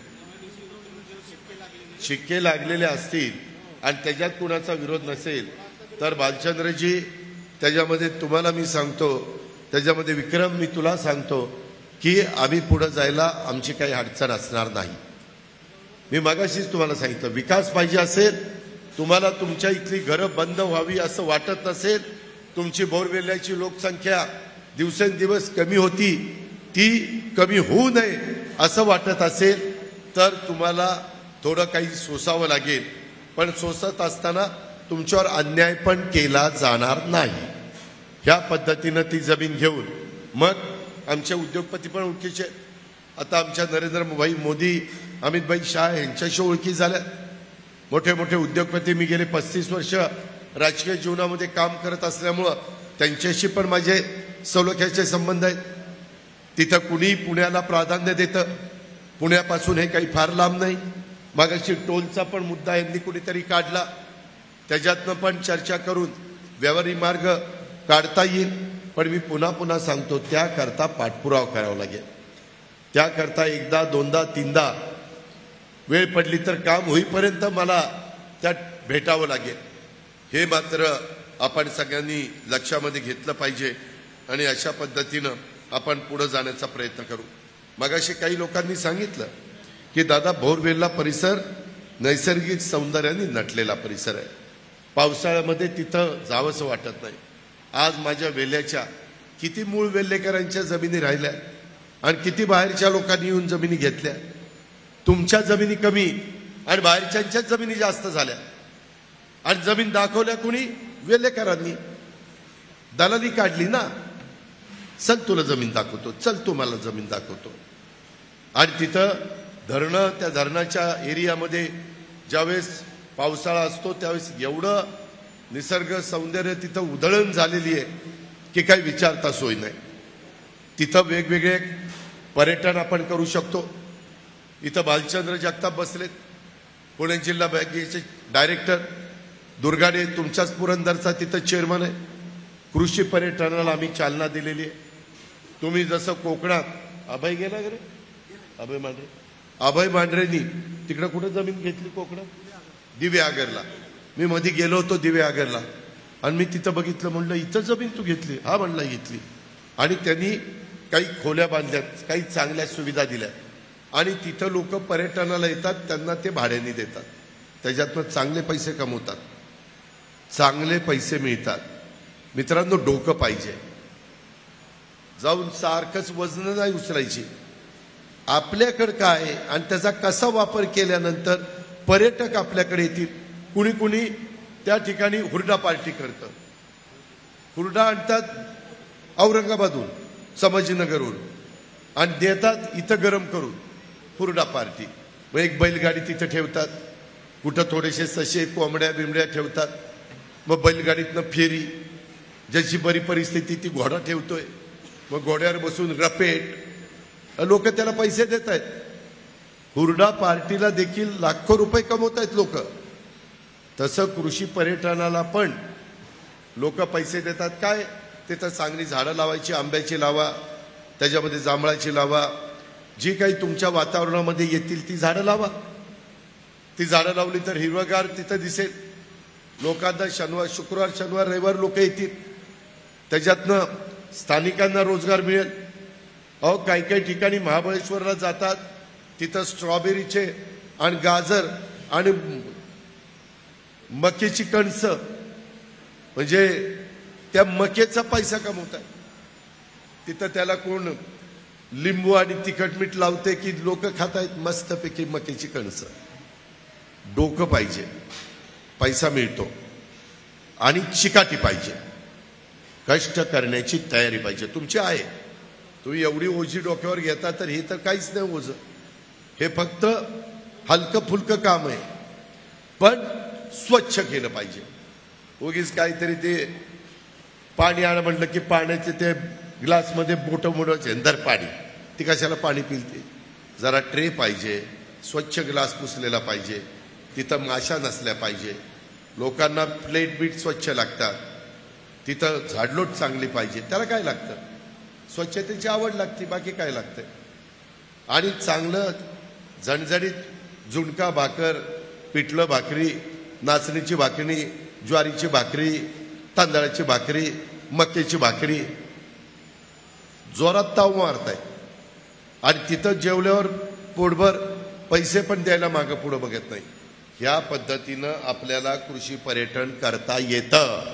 शिक्के लागलेले असतील आणि त्याच्यात कुणाचा विरोध नसेल तर भालचंद्रजी, त्याच्यामध्ये तुम्हाला मी सांगतो, त्याच्यामध्ये विक्रम, मी तुला सांगतो की आम्ही पुढे जायला आमची काही अडचण असणार नाही. मी मगाशीच तुम्हाला सांगितलं, विकास पाहिजे असेल, तुम्हाला तुमच्या इथली घरं बंद व्हावी असं वाटत नसेल, तुमची बोरवेल्याची लोकसंख्या दिवसेंदिवस कमी होती, ती कमी होऊ नये असं वाटत असेल तर तुम्हाला थोडं काही सोसावं लागेल. पण सोसत असताना तुमच्यावर अन्याय पण केला जाणार नाही. ह्या पद्धतीनं ती जमीन घेऊन मग आमचे उद्योगपती पण ओळखीचे, आता आमच्या नरेंद्रभाई मोदी, अमितभाई शाह यांच्याशी ओळखी झाल्या. मोठे मोठे उद्योगपती, मी गेले 35 वर्ष राजकीय जीवनामध्ये काम करत असल्यामुळं त्यांच्याशी पण माझे सलोख्याचे संबंध आहेत. तिथं कुणी पुण्याला प्राधान्य देतं, पुण्यापासून हे काही फार लांब नाही. मागाशी टोलचा पण मुद्दा यांनी कुणीतरी काढला, त्याच्यातनं पण चर्चा करून व्यवहारी मार्ग काढता येईल. पण मी पुन्हा पुन्हा सांगतो, त्याकरता पाठपुरावा करावा लागेल. त्याकरता एकदा, दोनदा, तीनदा वेळ पडली तर काम होईपर्यंत मला त्यात भेटावं लागेल. हे मात्र आपण सगळ्यांनी लक्षामध्ये घेतलं पाहिजे आणि अशा पद्धतीनं आपण पुढे जाण्याचा प्रयत्न करू. मगाशी काही लोकांनी सांगितलं की दादा, बोरवेल्ला परिसर नैसर्गिक सौंदर्याने नटलेला परिसर आहे, पावसाळ्यामध्ये तिथं जावंसं वाटत नाही. आज माझ्या वेल्याच्या किती मूळ वेल्लेकरांच्या जमिनी राहिल्या आणि किती बाहेरच्या लोकांनी येऊन जमिनी घेतल्या. तुमच्या जमिनी कमी आणि बाहेरच्यांच्याच जमिनी जास्त झाल्या. आणि जमीन दाखवल्या कुणी? वेल्लेकरांनी. दलाली काढली ना, चल तुला जमीन दाखवतो, चल तू मला जमीन दाखवतो. आणि तिथं धरणं, त्या धरणाच्या एरियामध्ये ज्यावेळेस पावसाळा असतो त्यावेळेस एवढं निसर्ग सौंदर्य तिथं उधळण झालेली आहे की काही विचारता सोय नाही. तिथं वेगवेगळे पर्यटन आपण करू शकतो. इथं भालचंद्र जगताप बसलेत, पुणे जिल्हा बँकेचे डायरेक्टर. दुर्गाडे तुमच्याच पुरंदरचा तिथं चेअरमन आहे. कृषी पर्यटनाला आम्ही चालना दिलेली आहे. तुम्ही जसं कोकणात अभय गेला रे, अभय मांढरेंनी तिकडं कुठं जमीन घेतली कोकणात? दिवेआगरला. मी मध्ये गेलो होतो दिवेआगरला आणि मी तिथं बघितलं, म्हणलं इथं जमीन तू घेतली? हा म्हणला घेतली. आणि त्यांनी काही खोल्या बांधल्यात, काही चांगल्या सुविधा दिल्या आणि तिथं लोक पर्यटनाला येतात, त्यांना ते भाड्याने देतात. त्याच्यातनं चांगले पैसे कमवतात, चांगले पैसे मिळतात. मित्रांनो, डोकं पाहिजे. जाऊन सारखंच वजन नाही उचलायची. आपल्याकडे काय आणि त्याचा कसा वापर केल्यानंतर पर्यटक आपल्याकडे येतील. कुणी कुणी त्या ठिकाणी हुरडा पार्टी करतं. हुरडा आणतात औरंगाबादहून, संभाजीनगरहून आणि देतात इथं गरम करून. हुरडा पार्टी. मग एक बैलगाडी तिथं ठेवतात, कुठं थोडेसे सशे कोंबड्या बिंबड्या ठेवतात. मग बैलगाडीतनं फेरी, ज्याची बरी परिस्थिती ती घोडा ठेवतोय, मग घोड्यावर बसून रपेट. लोक त्याला पैसे देत आहेत. हुरडा पार्टीला देखील लाखो रुपये कमवत आहेत लोक. तसं कृषी पर्यटनाला पण लोक पैसे देतात. काय? तिथं चांगली झाडं लावायची, आंब्याची लावा, त्याच्यामध्ये जांभळाची लावा, जी काही तुमच्या वातावरणामध्ये येतील ती झाडं लावा. ती झाडं लावली तर हिरवगार तिथं दिसेल. लोकांना शुक्रवार, शनिवार, रविवार लोक येतील, त्याच्यातनं स्थानिकांना रोजगार मिळेल. अहो, काही काही ठिकाणी महाबळेश्वरला जातात, तिथं स्ट्रॉबेरीचे आणि गाजर आणि मकेची कणसं, म्हणजे त्या मकेचा पैसा कमवतात. तिथं त्याला कोण लिंबू आणि तिखट मीठ लावते की लोक खात आहेत मस्तपैकी मकेची कणसं. डोकं पाहिजे, पैसा मिळतो. आणि चिकाटी पाहिजे, कष्ट करण्याची तयारी पाहिजे तुमची आहे. तुम्ही एवढी ओझी डोक्यावर घेता तर हे तर काहीच नाही ओझं, हे फक्त हलकं फुलकं काम आहे. पण स्वच्छ केलं पाहिजे. उगीच काहीतरी ते पाणी आण म्हटलं की पाण्याचे ते ग्लासमध्ये मोठं मोठं झेंदर पाणी, ती कशाला पाणी पिलते. जरा ट्रे पाहिजे, स्वच्छ ग्लास पुसलेला पाहिजे, तिथं माशा नसल्या पाहिजे, लोकांना प्लेट बीट स्वच्छ लागतात, तिथं झाडलोट चांगली पाहिजे. त्याला काय लागतं? स्वच्छतेची आवड लागते, बाकी काय लागतं. आणि चांगलं झणझणीत झुणका भाकर, पिठलं भाकरी, नाचणीची भाकरी, ज्वारीची भाकरी, तांदळाची भाकरी, मक्याची भाकरी जोरात ताव मारताय. आणि तिथं जेवल्यावर पोटभर पैसे पण द्यायला मागं पुढं बघत नाही. ह्या पद्धतीनं आपल्याला कृषी पर्यटन करता येतं.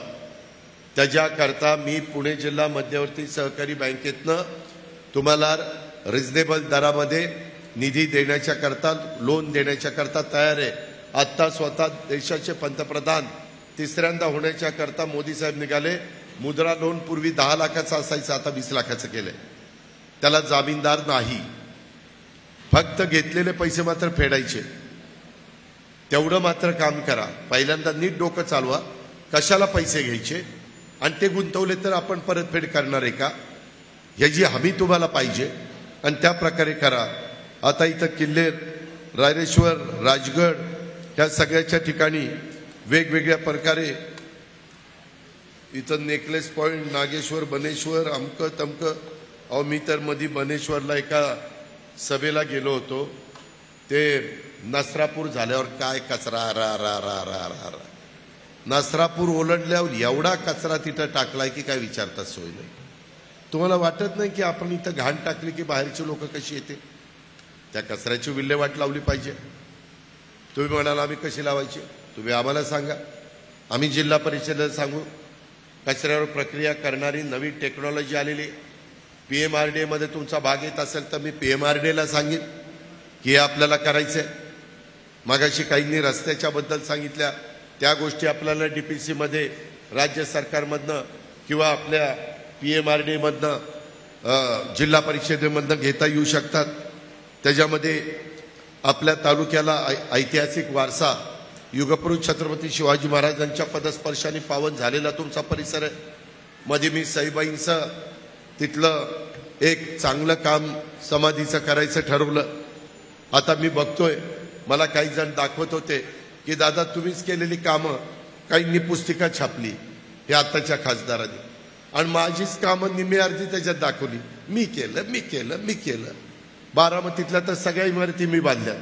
त्याच्याकरता मी पुणे जिल्हा मध्यवर्ती सहकारी बँकेतनं तुम्हाला रिजनेबल दरामध्ये निधी देण्याच्या करता, लोन देण्याच्या करता तयार आहे. आत्ता स्वतः देशाचे पंतप्रधान तिसऱ्यांदा होण्याच्या करता मोदी साहेब निघाले. मुद्रा लोन पूर्वी 10 लाखाचं असायचं, आता 20 लाखाचं केलंय. त्याला जामीनदार नाही, फक्त घेतलेले पैसे मात्र फेडायचे. तेवढं मात्र काम करा. पहिल्यांदा नीट डोकं चालवा, कशाला पैसे घ्यायचे आणि ते गुंतवले तर आपण परतफेड करणार आहे का, ह्याची हमी तुम्हाला पाहिजे आणि त्या प्रकारे करा. आता इथं किल्ले, रायरेश्वर, राजगड ह्या सगळ्याच्या ठिकाणी वेगवेगळ्या प्रकारे इथं नेकलेस पॉइंट, नागेश्वर, बनेश्वर, अमकं तमकं. अहो मी तर मधी बनेश्वरला एका सभेला गेलो होतो. ते नसरापूर झाल्यावर काय कचरा, रा रा रा रा रा रा. नसरापूर ओलांडल्यावर एवढा कचरा तिथं टाकलाय की काय विचारतात सोय नाही. तुम्हाला वाटत नाही की आपण इथं घाण टाकली की बाहेरचे लोक कशी येते? त्या कचऱ्याची विल्हेवाट लावली पाहिजे. तुम्ही म्हणाल आम्ही कशी लावायची, तुम्ही आम्हाला सांगा, आम्ही जिल्हा परिषदेला सांगू. कचऱ्यावर प्रक्रिया करणारी नवी टेक्नॉलॉजी आलेली. PMRDA मध्ये तुमचा भाग येत असेल तर मी PMRDA सांगेन की हे आपल्याला करायचंय. मागाशी काहींनी रस्त्याच्या बद्दल सांगितल्या, त्या गोष्टी आपल्याला DPC मध्ये राज्य सरकारमधनं किंवा आपल्या PMRDA मधनं जिल्हा परिषदेमधनं घेता येऊ शकतात. त्याच्यामध्ये आपल्या तालुक्याला ऐतिहासिक वारसा, युगपुरुष छत्रपती शिवाजी महाराजांच्या पदस्पर्शाने पावन झालेला तुमचा परिसर आहे. मध्ये मी सईबाईंचं तिथलं एक चांगलं काम समाधीचं करायचं ठरवलं. आता मी बघतोय, मला काही जण दाखवत होते की दादा तुम्हीच केलेली कामं, काहींनी पुस्तिका छापली हे आताच्या खासदारांनी, आणि माझीच कामं निम्मी अर्धी त्याच्यात दाखवली. मी केलं मी केलं मी केलं. बारामतीतल्या तर सगळ्या इमारती मी बांधल्या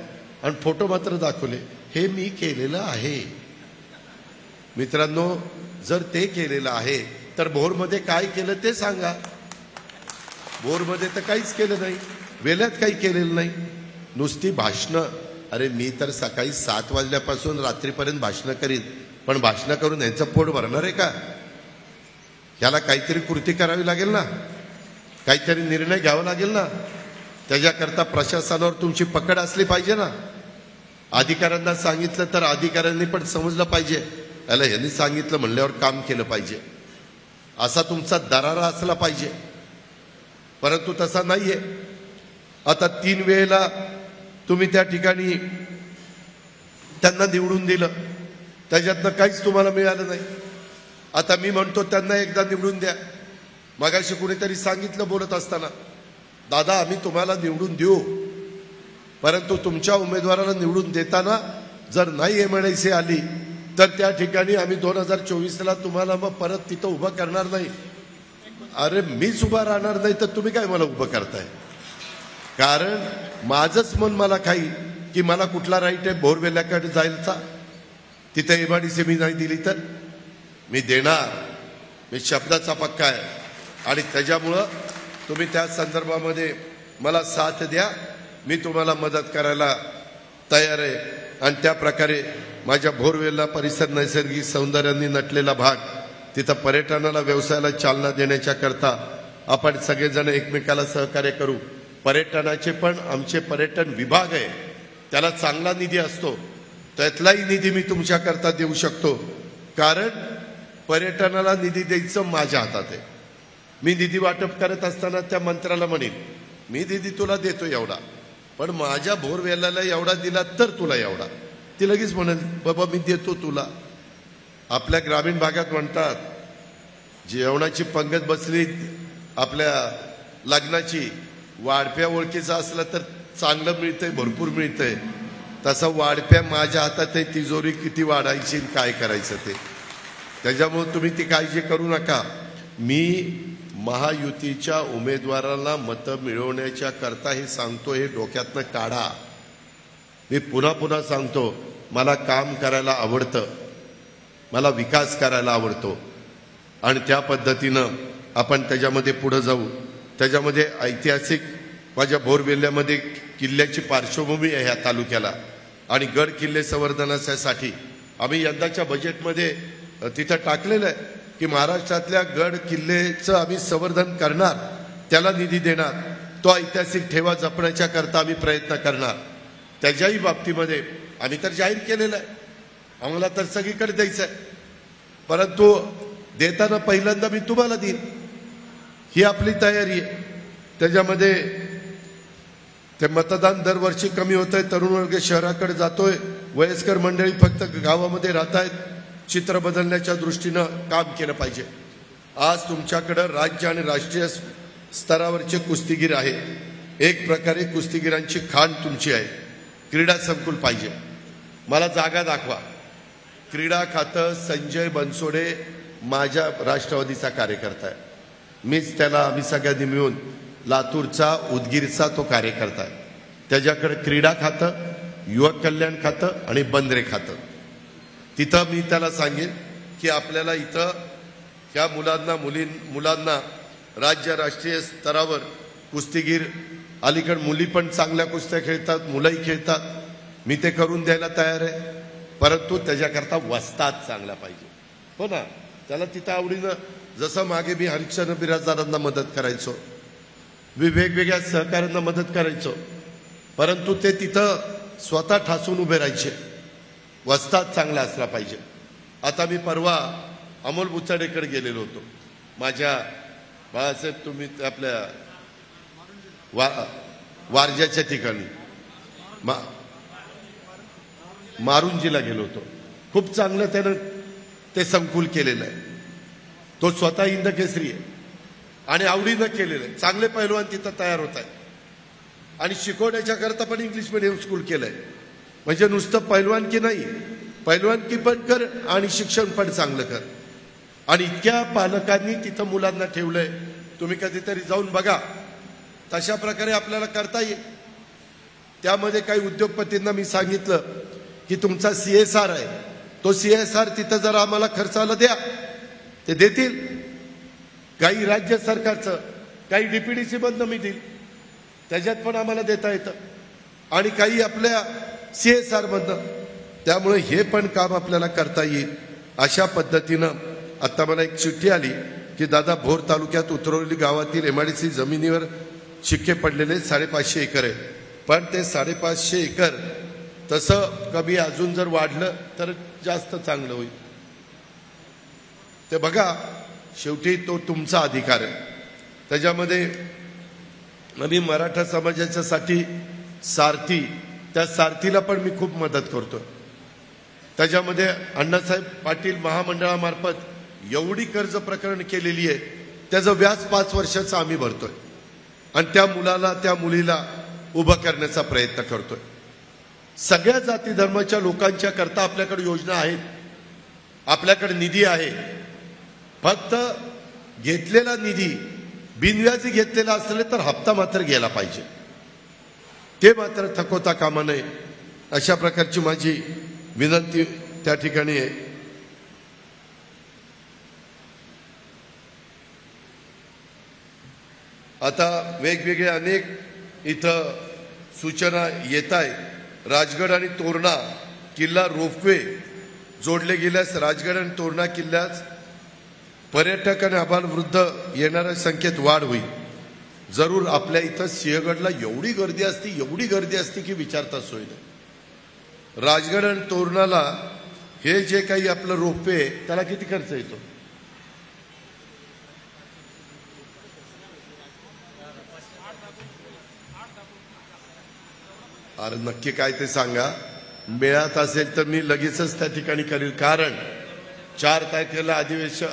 आणि फोटो मात्र दाखवले, हे मी केलेलं आहे. मित्रांनो, जर ते केलेलं आहे तर भोरमध्ये काय केलं ते सांगा. भोरमध्ये तर काहीच केलं नाही, वेल्यात काही केलेलं नाही, नुसती भाषणं. अरे मी तर सकाळी 7 वाजल्यापासून रात्रीपर्यंत भाषणं करीन, पण भाषणं करून यांचं पोट भरणार आहे का? याला काहीतरी कृती करावी लागेल ना, काहीतरी निर्णय घ्यावा लागेल ना. त्याच्याकरता प्रशासनावर तुमची पकड असली पाहिजे ना. अधिकाऱ्यांना सांगितलं तर अधिकाऱ्यांनी पण समजलं पाहिजे, याला यांनी सांगितलं म्हणल्यावर काम केलं पाहिजे, असा तुमचा दरारा असला पाहिजे. परंतु तसा नाहीये. आता 3 वेळेला तुम्ही त्या ठिकाणी त्यांना निवडून दिलं, त्याच्यातनं काहीच तुम्हाला मिळालं नाही. आता मी म्हणतो त्यांना एकदा निवडून द्या. मगाशी कुणीतरी सांगितलं बोलत असताना, दादा आम्ही तुम्हाला निवडून देऊ, परंतु तुमच्या उमेदवाराला निवडून देताना जर नाही MIDC आली तर त्या ठिकाणी आम्ही 2024ला तुम्हाला मग परत तिथं उभं करणार नाही. अरे मीच उभा राहणार नाही तर तुम्ही काय मला उभं करताय? कारण माझंच मन मला काही की मला कुठला राईट आहे बोरवेल्याकडे जायचा. तिथे MIDC मी नाही दिली तर मी देणार, मी शब्दाचा पक्का आहे. आणि त्याच्यामुळं तुम्ही त्या संदर्भामध्ये मला साथ द्या, मी तुम्हाला मदत करायला तयार आहे. आणि त्या प्रकारे माझ्या भोरवेला परिसर नैसर्गिक सौंदर्याने नटलेला भाग, तिथं पर्यटनाला, व्यवसायाला चालना देण्याच्या करता आपण सगळेजण एकमेकाला सहकार्य करू. पर्यटनाचे पण आमचे पर्यटन विभाग आहे, त्याला चांगला निधी असतो, त्यातलाही निधी मी तुमच्याकरता देऊ शकतो. कारण पर्यटनाला निधी द्यायचं माझ्या हातात आहे. मी निधी वाटप करत असताना त्या मंत्र्याला म्हणेन मी निधी तुला देतो एवढा, पण माझ्या बोरवेलाला एवढा दिला तर तुला एवढा. ती लगेच म्हणेल बाबा मी देतो तुला. आपल्या ग्रामीण भागात म्हणतात जेवणाची पंगत बसली आपल्या लग्नाची, वाढप्या ओळखीचा असला तर चांगलं मिळतंय, भरपूर मिळतंय. तसं वाढप्या माझ्या हातात आहे, तिजोरी किती वाढायची काय करायचं ते. त्याच्यामुळे तुम्ही ती काळजी करू नका. मी महायुतीच्या उमेदवाराला मतं मिळवण्याच्या करता हे सांगतो, हे डोक्यातनं काढा. मी पुन्हा पुन्हा सांगतो, मला काम करायला आवडतं, मला विकास करायला आवडतो आणि त्या पद्धतीनं आपण त्याच्यामध्ये पुढे जाऊ. त्याच्यामध्ये ऐतिहासिक माझ्या बोरवेल्ल्यामध्ये किल्ल्याची पार्श्वभूमी आहे ह्या तालुक्याला आणि गड किल्ले संवर्धनासाठी आम्ही यंदाच्या बजेटमध्ये तिथं टाकलेलं आहे की महाराष्ट्रातल्या गड किल्लेचं आम्ही संवर्धन करणार, त्याला निधी देणार, तो ऐतिहासिक ठेवा जपण्याच्या करता आम्ही प्रयत्न करणार. त्याच्याही बाबतीमध्ये आम्ही तर जाहीर केलेलं आहे, आम्हाला तर सगळीकडे द्यायचं आहे, परंतु देताना पहिल्यांदा मी तुम्हाला देईन, ही आपली तयारी आहे. त्याच्यामध्ये ते मतदान दरवर्षी कमी होत आहे, तरुण वर्ग शहराकडे जातोय, वयस्कर मंडळी फक्त गावामध्ये राहत आहेत. चित्र बदलण्याच्या दृष्टीनं काम केलं पाहिजे. आज तुमच्याकडं राज्य आणि राष्ट्रीय स्तरावरचे कुस्तीगीर आहे, एक प्रकारे कुस्तीगीरांची खाण तुमची आहे. क्रीडा संकुल पाहिजे, मला जागा दाखवा. क्रीडा खातं संजय बनसोडे माझ्या राष्ट्रवादीचा कार्यकर्ता आहे, मीच त्याला, आम्ही सगळ्यांनी मिळून लातूरचा उदगीरचा तो कार्यकर्ता आहे. त्याच्याकडे क्रीडा खातं, युवक कल्याण खातं आणि बंदरे खातं. तिथं मी त्याला सांगेन की आपल्याला इथं ह्या मुलांना राज्य राष्ट्रीय स्तरावर कुस्तीगीर, अलीकडे मुली पण चांगल्या कुस्त्या खेळतात, मुलंही खेळतात, मी ते करून द्यायला तयार आहे. परंतु त्याच्याकरता वस्ताद चांगला पाहिजे. हो ना, त्याला तिथं आवडीनं, जसं मागे मी हरिश्चंद्र बिराजदारांना मदत करायचो, मी वेगवेगळ्या सहकाऱ्यांना मदत करायचो, परंतु ते तिथं स्वतः ठासून उभे राहायचे. वस्ताद चांगला असला पाहिजे. आता मी परवा अमोल बुचाडेकडे गेलेलो होतो, माझ्या बाळासाहेब, तुम्ही आपल्या वारज्याच्या ठिकाणी मारुंजीला गेलो होतो. खूप चांगलं त्यानं ते संकुल केलेलं आहे. तो स्वतः हिंद केसरी आहे आणि आवडीनं केलेलं आहे. चांगले पैलवान तिथं तयार होत आहेत आणि शिकवण्याच्या करता पण इंग्लिश मिडियम स्कूल केलंय. म्हणजे नुसतं पैलवानकी नाही, पैलवानकी पण कर आणि शिक्षण पण चांगलं कर. आणि इतक्या पालकांनी तिथं मुलांना ठेवलंय, तुम्ही कधीतरी जाऊन बघा. तशा प्रकारे आपल्याला करता येईल. त्यामध्ये काही उद्योगपतींना मी सांगितलं की तुमचा CSR आहे, तो CSR तिथं जरा आम्हाला खर्चाला द्या, ते देतील. काही राज्य सरकारचं, काही DPDC मधनं मी देईल, त्याच्यात पण आम्हाला देता येतं, आणि काही आपल्या CSR मधनं. त्यामुळे हे पण काम आपल्याला करता येईल. अशा पद्धतीनं आता मला एक चिठ्ठी आली की दादा, भोर तालुक्यात उतरवली गावातील MIDC जमिनीवर शिक्के पडलेले 550 एकर आहे, पण ते 550 एकर तसं कमी अजून जर वाढलं तर जास्त चांगलं होईल. ते बघा, शेवटी तो तुमचा अधिकार आहे. त्याच्यामध्ये आम्ही मराठा समाजाच्यासाठी सारथी, त्या सारथीला पण मी खूप मदत करतो. त्याच्यामध्ये अण्णासाहेब पाटील महामंडळामार्फत एवढी कर्ज प्रकरण केलेली आहे, त्याचं व्याज 5 वर्षाचं आम्ही भरतोय आणि त्या मुलाला, त्या मुलीला उभं करण्याचा प्रयत्न करतोय. सगळ्या जाती धर्माच्या लोकांच्या करता आपल्याकडे योजना आहेत, आपल्याकडे निधी आहे. फक्त घेतलेला निधी बिनव्याजी घेतलेला असले तर हप्ता मात्र गेला पाहिजे, ते मात्र थकवता कामा नये. अशा प्रकारची माझी विनंती त्या ठिकाणी आहे. आता वेगवेगळे अनेक इथं सूचना येत आहेत. राजगड आणि तोरणा किल्ला रोपवे जोडले गेल्यास राजगड आणि तोरणा किल्ल्यास पर्यटक आणि आबालवृद्ध येणाऱ्या संख्येत वाढ होईल. जरूर आपल्या इथं सिंहगडला एवढी गर्दी असते की विचारता सोय नाही. राजगड आणि तोरणाला हे जे काही आपलं रोपवे, त्याला किती खर्च येतो? अरे नक्की काय ते सांगा. मिळत असेल तर मी लगेचच त्या ठिकाणी करेल. कारण 4 तारखेला अधिवेशन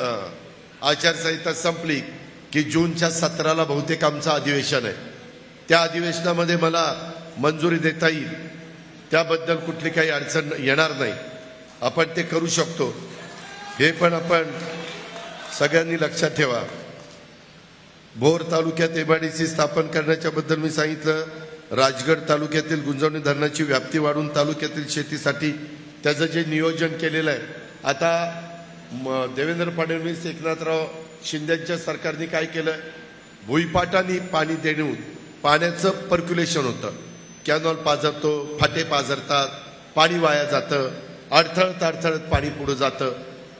आचारसंहिता संपली की जूनच्या 17ला बहुतेक आमचं अधिवेशन आहे. त्या अधिवेशनामध्ये मला मंजुरी देता येईल, त्याबद्दल कुठली काही अडचण येणार नाही. आपण ते करू शकतो. हे पण आपण सगळ्यांनी लक्षात ठेवा. भोर तालुक्यात एमआयडीसी स्थापन करण्याच्या बद्दल मी सांगितलं. राजगड तालुक्यातील गुंजवणी धरणाची व्याप्ती वाढून तालुक्यातील शेतीसाठी त्याचं जे नियोजन केलेलं आहे. आता देवेंद्र फडणवीस एकनाथराव शिंदेच्या सरकारने काय केलं, भुईपाटाने पाणी देऊन पाण्याचं पर्क्युलेशन होतं. कॅनॉल पाझरतो, फाटे पाझरतात, पाणी वाया जातं, अडथळत पाणी पुढे जातं.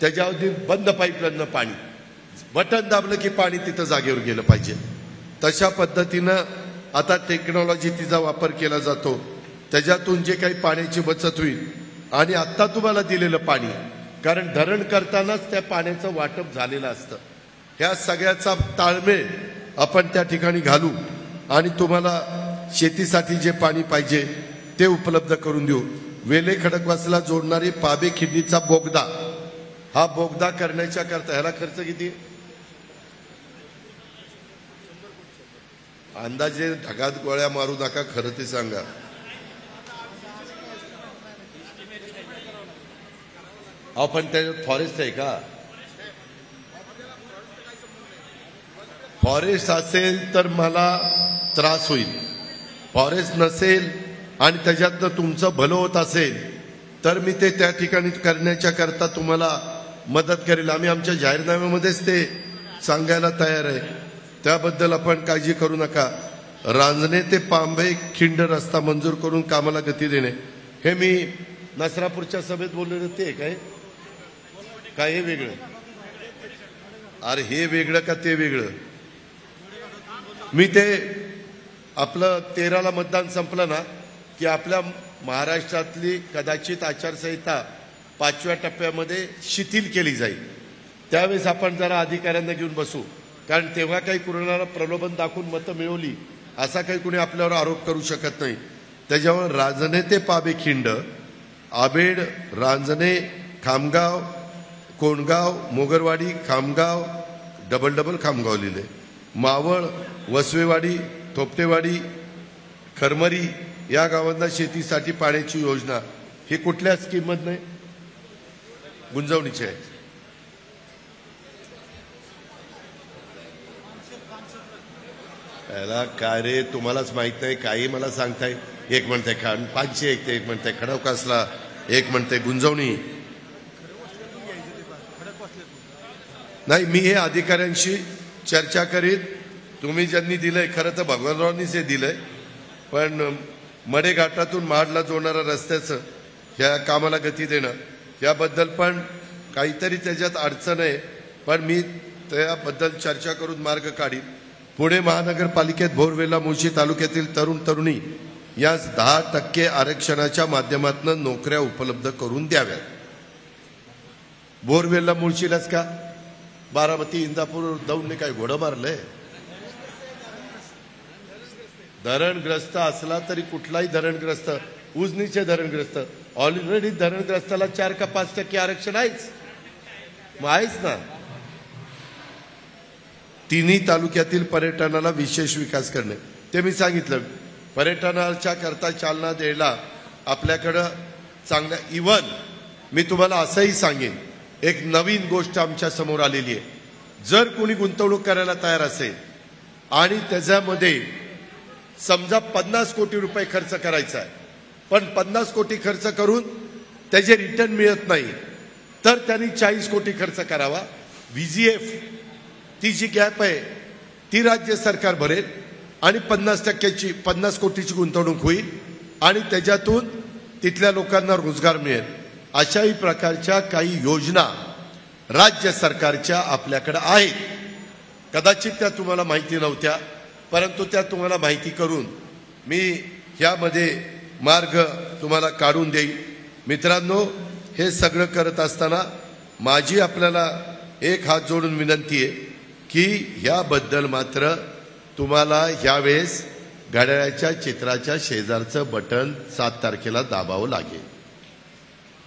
त्याच्यावरती बंद पाईपलाईननं पाणी, बटन दाबलं की पाणी तिथं जागेवर गेलं पाहिजे. तशा पद्धतीनं आता टेक्नॉलॉजी तिचा वापर केला जातो. त्याच्यातून जे काही पाण्याची बचत होईल. आणि आत्ता तुम्हाला दिलेलं पाणी, कारण धरण करतानाच त्या पाण्याचं वाटप झालेलं असतं. ह्या सगळ्याचा ताळमेळ आपण त्या ठिकाणी घालू आणि तुम्हाला शेतीसाठी जे पाणी पाहिजे ते उपलब्ध करून देऊ. वेले खडकवासला जोडणारी पाबे खिंडीचा बोगदा, हा बोगदा करण्याच्या करता ह्याला खर्च किती अंदाजे ढगात गोळ्या मारू नका, खरं ते सांगा. आपण त्याच्यात फॉरेस्ट आहे का? फॉरेस्ट असेल तर मला त्रास होईल. फॉरेस्ट नसेल आणि त्याच्यातनं तुमचं भलं होत असेल तर मी ते त्या ठिकाणी करण्याच्या करता तुम्हाला मदत करेल. आम्ही आमच्या जाहीरनाम्यामध्येच ते सांगायला तयार आहे. त्याबद्दल आपण काळजी करू नका. रांजणे ते पांबे खिंड रस्ता मंजूर करून कामाला गती देणे, हे मी नसरापूरच्या सभेत बोललेलं ते काय हे वेगळं? अरे हे वेगळं का ते वेगळं? मी ते आपलं 13ला मतदान संपलं ना की आपल्या महाराष्ट्रातली कदाचित आचारसंहिता 5व्या टप्प्यामध्ये शिथिल केली जाईल. त्यावेळेस आपण जरा अधिकाऱ्यांना घेऊन बसू. कारण तेव्हा काही कोरोनाला प्रलोभन दाखवून मतं मिळवली असा काही कुणी आपल्यावर आरोप करू शकत नाही. त्याच्यावर रांजणे ते पाबे खिंड, आबेड, रांजणे, खामगाव, कोंडगाव, मोगरवाडी, खामगाव, डबल खामगाव लिहिले, मावळ, वसवेवाडी, थोपटेवाडी, खरमरी या गावांना शेतीसाठी पाण्याची योजना. ही कुठल्या स्कीममधनं आहे? गुंजवणीची आहे. याला काय रे, तुम्हालाच माहित नाही, काही मला सांगताय. एक म्हणते पाचशे, एक म्हणते खडकवासला, एक म्हणते गुंजवणी. नाही, मी हे अधिकाऱ्यांशी चर्चा करीत. तुम्ही ज्यांनी दिलंय, खरं तर भगवानरावांनीच हे दिलंय, पण मडेघाटातून महाडला जोडणाऱ्या रस्त्याचं ह्या कामाला गती देणं, याबद्दल पण काहीतरी त्याच्यात अडचण आहे. पण मी त्याबद्दल चर्चा करून मार्ग काढीन. पुणे महानगरपालिकेत भोरवेला मुळशी तालुक्यातील तरुण तरुणी यास 10% आरक्षणाच्या माध्यमातून नोकऱ्या उपलब्ध करून द्याव्यात. भोरवेला मुळशीलाच का? बारामती, इंदापूर, दौंडने काय घोडं मारलंय? धरणग्रस्त असला तरी कुठलाही धरणग्रस्त, उजनीचे धरणग्रस्त, ऑलरेडी धरणग्रस्ताला 4 का 5% आरक्षण आहेच, मग आहेच ना. तिन्ही तालुक्यातील पर्यटनाला विशेष विकास करणे, ते मी सांगितलं. पर्यटनाच्या करता चालना द्यायला आपल्याकडं चांगलं. इव्हन मी तुम्हाला असंही सांगेन, एक नवीन गोष्ट आमच्या समोर आलेली आहे. जर कोणी गुंतवणूक करायला तयार असेल आणि त्याच्यामध्ये समजा 50 कोटी रुपये खर्च करायचा आहे, पण 50 कोटी खर्च करून त्याचे रिटर्न मिळत नाही, तर त्यांनी 40 कोटी खर्च करावा. VGF ती जी गॅप आहे ती राज्य सरकार भरेल आणि 50 कोटीची गुंतवणूक होईल आणि त्याच्यातून तिथल्या लोकांना रोजगार मिळेल. अशाही प्रकारच्या काही योजना राज्य सरकारच्या आपल्याकडे आहेत. कदाचित त्या तुम्हाला माहिती नव्हत्या, परंतु त्या तुम्हाला माहिती करून मी ह्यामध्ये मार्ग तुम्हाला काढून देईल. मित्रांनो, हे सगळं करत असताना माझी आपल्याला एक हात जोडून विनंती आहे की ह्याबद्दल मात्र तुम्हाला ह्यावेळेस घड्याळाच्या चित्राच्या शेजारचं बटन 7 तारखेला दाबावं लागेल.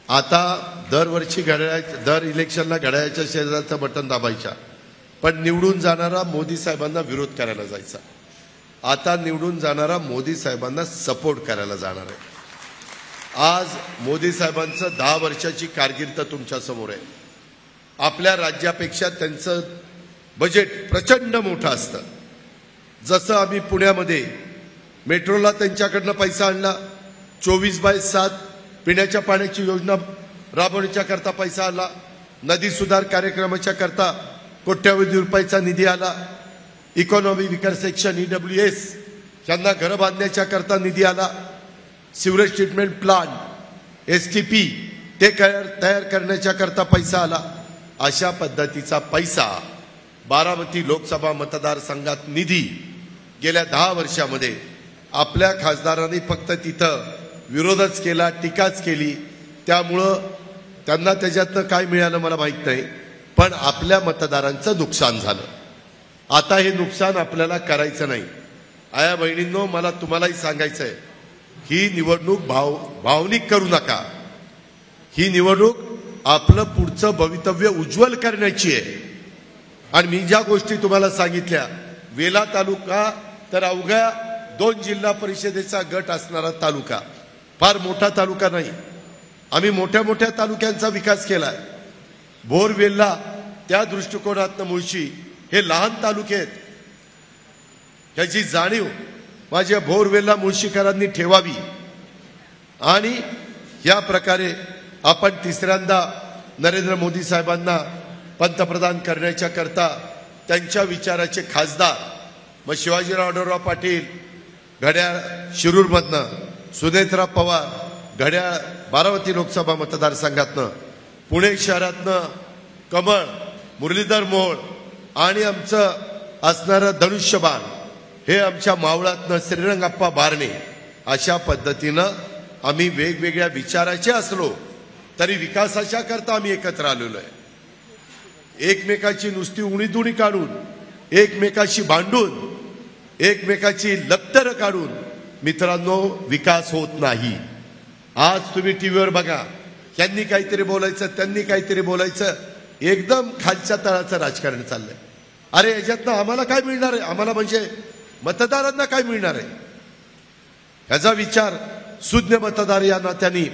आता दरवर्षी दर इलेक्शनला घड्याळाच्या शेजारचं बटन दाबायच्या, पण निवडून जाणारा मोदी साहेबांना विरोध करायला जायचा. आता निवडून जाणारा मोदी साहेबांना सपोर्ट करायला जाणार आहे. आज मोदी साहेबांचं 10 वर्षाची कारकीर्द तुमच्या समोर आहे. आपल्या राज्यापेक्षा त्यांचं बजेट प्रचंड मोठं असतं. जसं आम्ही पुण्यामध्ये मेट्रोला त्यांच्याकडनं पैसा आणला, 24/7 पिण्याच्या पाण्याची योजना राबवण्याच्या करता पैसा आला, नदी सुधार कार्यक्रमाच्या करता कोट्यावधी रुपयाचा निधी आला, इकॉनॉमी विकास सेक्शन EWS यांना घरं बांधण्याच्या करता निधी आला, सिवरेज ट्रीटमेंट प्लांट STP ते तयार करण्याच्या करता पैसा आला. अशा पद्धतीचा पैसा बारामती लोकसभा मतदारसंघात निधी गेल्या 10 वर्षामध्ये आपल्या खासदारांनी फक्त तिथं विरोधच केला, टीकाच केली. त्यामुळं त्यांना त्याच्यातनं काय मिळालं मला माहित नाही, पण आपल्या मतदारांचं नुकसान झालं. आता हे नुकसान आपल्याला करायचं नाही. आया बहिणींनो, मला तुम्हालाही सांगायचं आहे, ही निवडणूक भावनिक करू नका. ही निवडणूक आपलं पुढचं भवितव्य उज्ज्वल करण्याची आहे. आणि मी ज्या गोष्टी तुम्हाला सांगितल्या, वेला तालुका तर अवघ्या 2 जिल्हा परिषदेचा गट असणारा तालुका, फार मोठा तालुका नाही. आम्ही मोठ्या मोठ्या तालुक्यांचा विकास केलाय. भोरवेलला त्या दृष्टिकोनातनं मुळशी हे लहान तालुके आहेत, त्याची जाणीव माझ्या भोरवेलला मुळशीकरांनी ठेवावी. आणि या प्रकारे आपण तिसऱ्यांदा नरेंद्र मोदी साहेबांना पंतप्रधान करण्याच्या करता त्यांच्या विचाराचे खासदार मग शिवाजीराव आढळराव पाटील घड्याळ शिरूरमधनं, सुनेत्रा पवार घड्याळ बारामती लोकसभा मतदारसंघातनं, पुणे शहरातनं कमळ मुरलीधर मोहोळ आणि आमचं असणारं धनुष्यबाण हे आमच्या मावळातनं श्रीरंगप्पा बारणे. अशा पद्धतीनं आम्ही वेगवेगळ्या विचाराचे असलो तरी विकासाच्या करता आम्ही एकत्र आलेलो आहे. एकमेकाची नुसती उणीधुणी काढून, एकमेकाशी भांडून, एकमेकाची लपतरं काढून मित्रांनो विकास होत नाही. आज तुम्ही टीव्हीवर बघा, त्यांनी काहीतरी बोलायचं, त्यांनी काहीतरी बोलायचं, एकदम खालच्या तळाचं राजकारण चाललंय. अरे याच्यातनं आम्हाला काय मिळणार आहे? आम्हाला म्हणजे मतदारांना काय मिळणार आहे? ह्याचा विचार सुज्ञ मतदार या नात्याने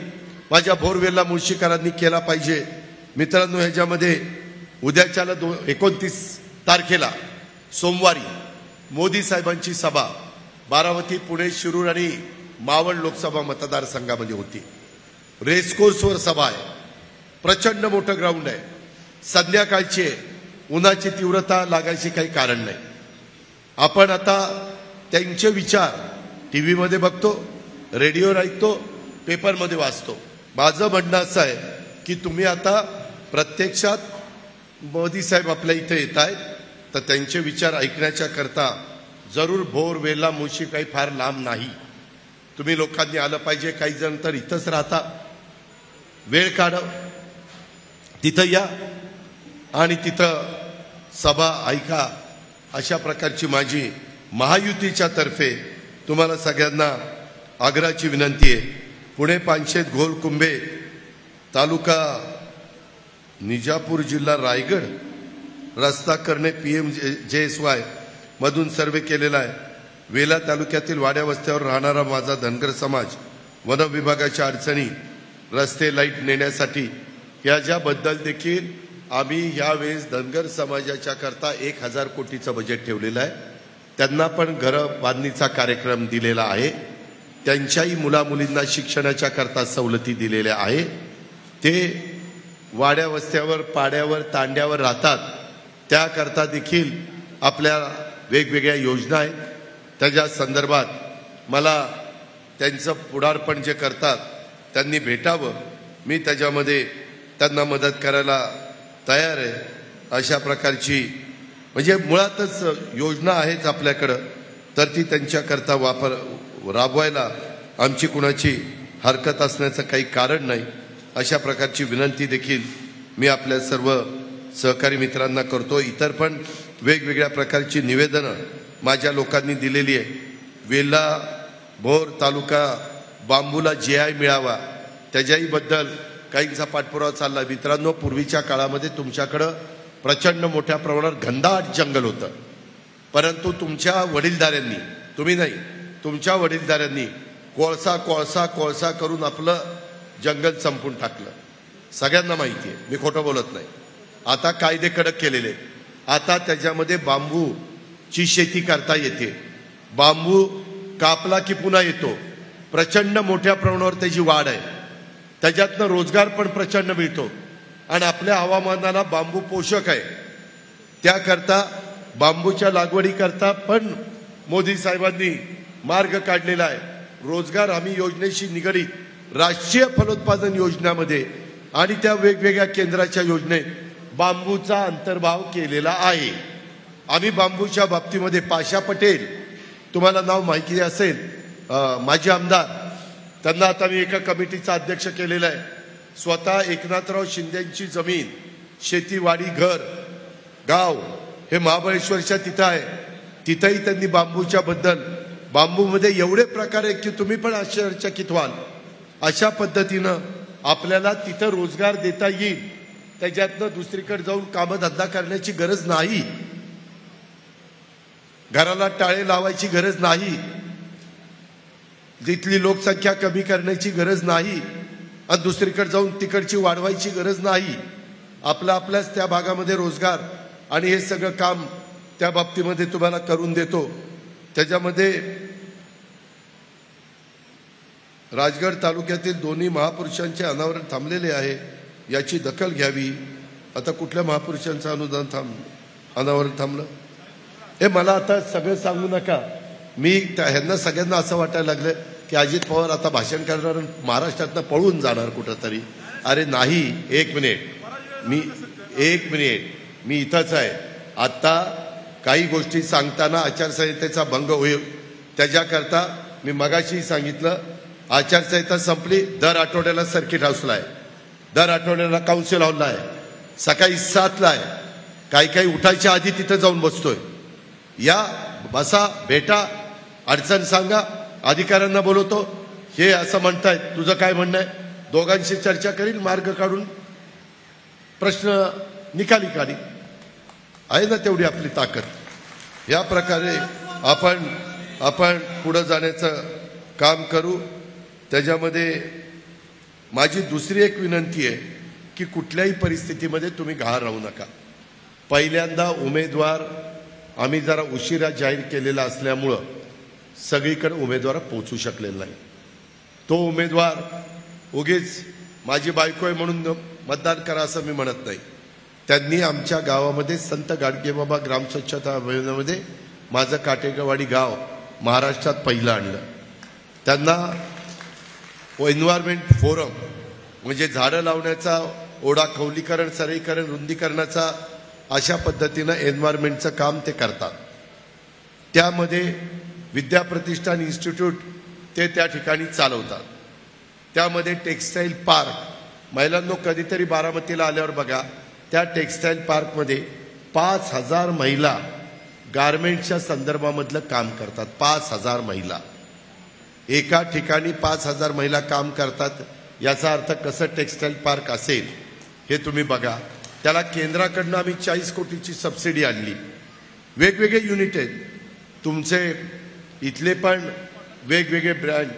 माझ्या भोरवेलला मुळशीकरांनी केला पाहिजे. मित्रांनो, ह्याच्यामध्ये उद्याच्याला 29 तारखेला सोमवारी मोदी साहेबांची सभा बारामती, पुणे, शिरूर आणि मावळ लोकसभा मतदारसंघामध्ये होती. रेसकोर्सवर सभा आहे, प्रचंड मोठं ग्राउंड आहे, संध्याकाळची आहे, उन्हाची तीव्रता लागायची काही कारण नाही. आपण आता त्यांचे विचार टीव्हीमध्ये बघतो, रेडिओवर ऐकतो, पेपरमध्ये वाचतो. माझं म्हणणं असं आहे की तुम्ही आता प्रत्यक्षात मोदी साहेब आपल्या इथे येत आहेत, तर त्यांचे विचार ऐकण्याच्या करता जरूर भोरवेलला मुळशी काही फार लांब नाही. तुम्ही लोकांनी आलं पाहिजे. काही जण तर इथंच राहता, वेळ काढ, तिथं या आणि तिथं सभा ऐका. अशा प्रकारची माझी महायुतीच्या तर्फे तुम्हाला सगळ्यांना आग्रहाची विनंती आहे. पुणे पानशेत घोल कुंभे तालुका निजापूर जिल्हा रायगड रस्ता करणे PMJSY मधून सर्वे केलेला आहे. वेला तालुक्यातील वाड्या वस्त्यावर राहणारा माझा धनगर समाज वन विभागाच्या अडचणी, रस्ते, लाईट नेण्यासाठी याच्याबद्दल देखील आम्ही यावेळेस धनगर समाजाच्या करता 1000 कोटीचं बजेट ठेवलेलं आहे. त्यांना पण घरं बांधणीचा कार्यक्रम दिलेला आहे. त्यांच्याही मुलामुलींना शिक्षणाच्या करता सवलती दिलेल्या आहे. ते वाड्या वस्त्यावर, पाड्यावर, तांड्यावर राहतात, त्याकरता देखील आपल्या वेगवेगळ्या योजना आहेत. त्याच्या संदर्भात मला त्यांचं पुढारपण जे करतात त्यांनी भेटावं. मी त्याच्यामध्ये त्यांना मदत करायला तयार आहे. अशा प्रकारची म्हणजे मुळातच योजना आहेत आपल्याकडं, तर ती त्यांच्याकरता राबवायला आमची कुणाची हरकत असण्याचं काही कारण नाही. अशा प्रकारची विनंती देखील मी आपल्या सर्व सहकारी मित्रांना करतो. इतर पण वेगवेगळ्या प्रकारची निवेदनं माझ्या लोकांनी दिलेली आहे. वेल्हा भोर तालुका बांबूला GI मिळावा त्याच्याही बद्दल काहींचा पाठपुरावा चालला. मित्रांनो, पूर्वीच्या काळामध्ये तुमच्याकडं प्रचंड मोठ्या प्रमाणात घनदाट जंगल होतं, परंतु तुमच्या वडीलधाऱ्यांनी, तुम्ही नाही, तुमच्या वडीलधाऱ्यांनी कोळसा कोळसा कोळसा करून आपलं जंगल संपून टाकलं. सगळ्यांना माहिती आहे, मी खोटं बोलत नाही. आता कायदे कडक केलेले, आता त्याच्यामध्ये बांबूची शेती करता येते. बांबू कापला की पुन्हा येतो. प्रचंड मोठ्या प्रमाणावर त्याची वाढ आहे, त्याच्यातनं रोजगार पण प्रचंड मिळतो आणि आपल्या हवामानाला बांबू पोषक आहे. त्याकरता बांबूच्या लागवडीकरता पण मोदी साहेबांनी मार्ग काढलेला आहे. रोजगार हमी योजनेशी निगडीत राष्ट्रीय फलोत्पादन योजनेमध्ये आणि त्या वेगवेगळ्या केंद्राच्या योजनेत बांबूचा अंतर्भाव केलेला आहे. आम्ही बांबूच्या बाबतीमध्ये पाशा पटेल, तुम्हाला नाव माहिती असेल, माजी आमदार, त्यांना आता मी एका कमिटीचा अध्यक्ष केलेला आहे. स्वतः एकनाथराव शिंदेंची जमीन, शेतीवाडी, घर, गाव हे महाबळेश्वरच्या तिथं आहे. तिथंही त्यांनी बांबूच्या बद्दल, बांबूमध्ये एवढे प्रकार आहेत की तुम्ही पण आश्चर्यचकित व्हाल. अशा पद्धतीनं आपल्याला तिथं रोजगार देता येईल. त्याच्यातनं दुसरीकडे जाऊन कामधंदा करण्याची गरज नाही, घराला टाळे लावायची गरज नाही, तिथली लोकसंख्या कमी करण्याची गरज नाही आणि दुसरीकडे जाऊन तिकडची वाढवायची गरज नाही. आपल्याच त्या भागामध्ये रोजगार आणि हे सगळं काम त्या बाबतीमध्ये तुम्हाला करून देतो. त्याच्यामध्ये राजगड तालुक्यातील दोन्ही महापुरुषांचे अनावरण थांबलेले आहे, याची दखल घ्यावी. आता कुठल्या महापुरुषांचं अनावरण थांबलं हे मला आता सगळं सांगू नका. मी ह्यांना सगळ्यांना असं वाटायला लागलं की अजित पवार आता भाषण करणार महाराष्ट्रातनं पळून जाणार कुठं तरी. अरे नाही, एक मिनिट मी इथंच आहे. आता काही गोष्टी सांगताना आचारसंहितेचा भंग होईल, त्याच्याकरता मी मगाशी सांगितलं आचारसंहिता संपली, दर आठवड्याला सर्किट हाऊसला आहे, दर आठवड्याला काउन्सिल हॉलला आहे, सकाळी 7ला आहे. काही उठायच्या आधी तिथं जाऊन बसतोय. या बसा, भेटा, अडचण सांगा, अधिकाऱ्यांना बोलवतो. हे असं म्हणतायत, तुझं काय म्हणणं आहे? दोघांशी चर्चा करील, मार्ग काढून प्रश्न निकाली काढी. आहे ना तेवढी आपली ताकद. या प्रकारे आपण पुढे जाण्याचं काम करू. त्याच्यामध्ये माझी दुसरी एक विनंती आहे की कुठल्याही परिस्थितीमध्ये तुम्ही गहाळ राहू नका. पहिल्यांदा उमेदवार आम्ही जरा उशिरा जाहीर केलेला असल्यामुळं सगळीकडे उमेदवार पोहोचू शकलेला नाही. तो उमेदवार उगीच माझी बायको आहे म्हणून मतदान करा असं मी म्हणत नाही. त्यांनी आमच्या गावामध्ये संत गाडगेबाबा ग्राम स्वच्छता अभियानामध्ये माझं काटेगवाडी गाव महाराष्ट्रात पहिलं आणलं. त्यांना एन्व्हायरमेंट फोरम म्हणजे झाडं लावण्याचा, ओढा खवलीकरण, सरळीकरण, रुंदीकरणाचा, अशा पद्धतीनं एन्व्हायरमेंटचं काम ते करतात. त्यामध्ये विद्याप्रतिष्ठान इन्स्टिट्यूट ते त्या ठिकाणी चालवतात. त्यामध्ये टेक्स्टाईल पार्क, महिलांनो कधीतरी बारामतीला आल्यावर बघा, त्या टेक्स्टाईल पार्कमध्ये 5,000 महिला गारमेंटच्या संदर्भामधलं काम करतात. 5,000 महिला एका ठिकाणी 5,000 महिला काम करतात. याचा अर्थ कसं टेक्स्टाईल पार्क असेल हे तुम्ही बघा. त्याला केंद्राकडनं आम्ही 40 कोटीची सबसिडी आणली. वेगवेगळे युनिट आहेत तुमचे इथले, पण वेगवेगळे ब्रँड.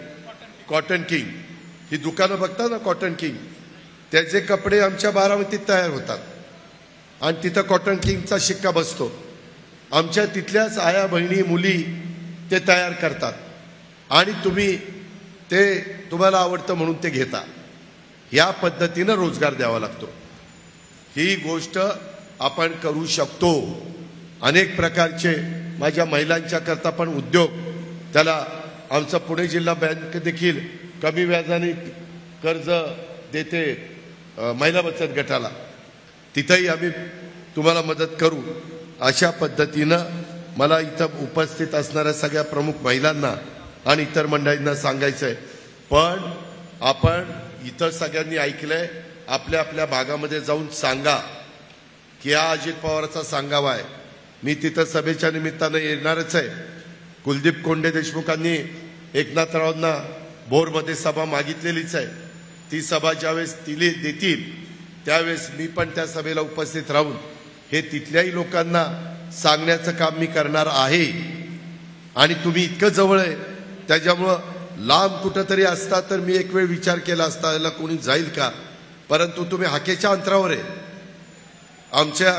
कॉटन किंग ही दुकानं बघता ना, कॉटन किंग, त्याचे कपडे आमच्या बारामतीत तयार होतात आणि तिथं कॉटन किंगचा शिक्का बसतो. आमच्या तिथल्याच आया बहिणी मुली ते तयार करतात आणि तुम्ही ते तुम्हाला आवडतं म्हणून ते घेता. या पद्धतीनं रोजगार द्यावा लागतो. ही गोष्ट आपण करू शकतो. अनेक प्रकारचे माझ्या महिलांच्या करता पण उद्योग, त्याला आमचा पुणे जिल्हा बँक देखील कमी व्याजाने कर्ज देते महिला बचत गटाला. तिथंही आम्ही तुम्हाला मदत करू. अशा पद्धतीनं मला इथं उपस्थित असणाऱ्या सगळ्या प्रमुख महिलांना आणि इतर मंडळींना सांगायचं आहे. पण आपण इथं सगळ्यांनी ऐकलंय, आपल्या आपल्या भागामध्ये जाऊन सांगा की हा अजित पवारचा सांगावा आहे. मी तिथं सभेच्या निमित्तानं येणारच आहे. कुलदीप कोंडे देशमुखांनी एकनाथरावांना भोरमध्ये सभा मागितलेलीच आहे. ती सभा ज्यावेळेस देतील त्यावेळेस मी पण त्या सभेला उपस्थित राहून हे तिथल्याही लोकांना सांगण्याचं काम मी करणार आहे. आणि तुम्ही इतकं जवळ आहे त्याच्यामुळं लांब कुठंतरी असता तर मी एक वेळ विचार केला असता याला कोणी जाईल का, परंतु तुम्ही हाकेच्या अंतरावर आहे. आमच्या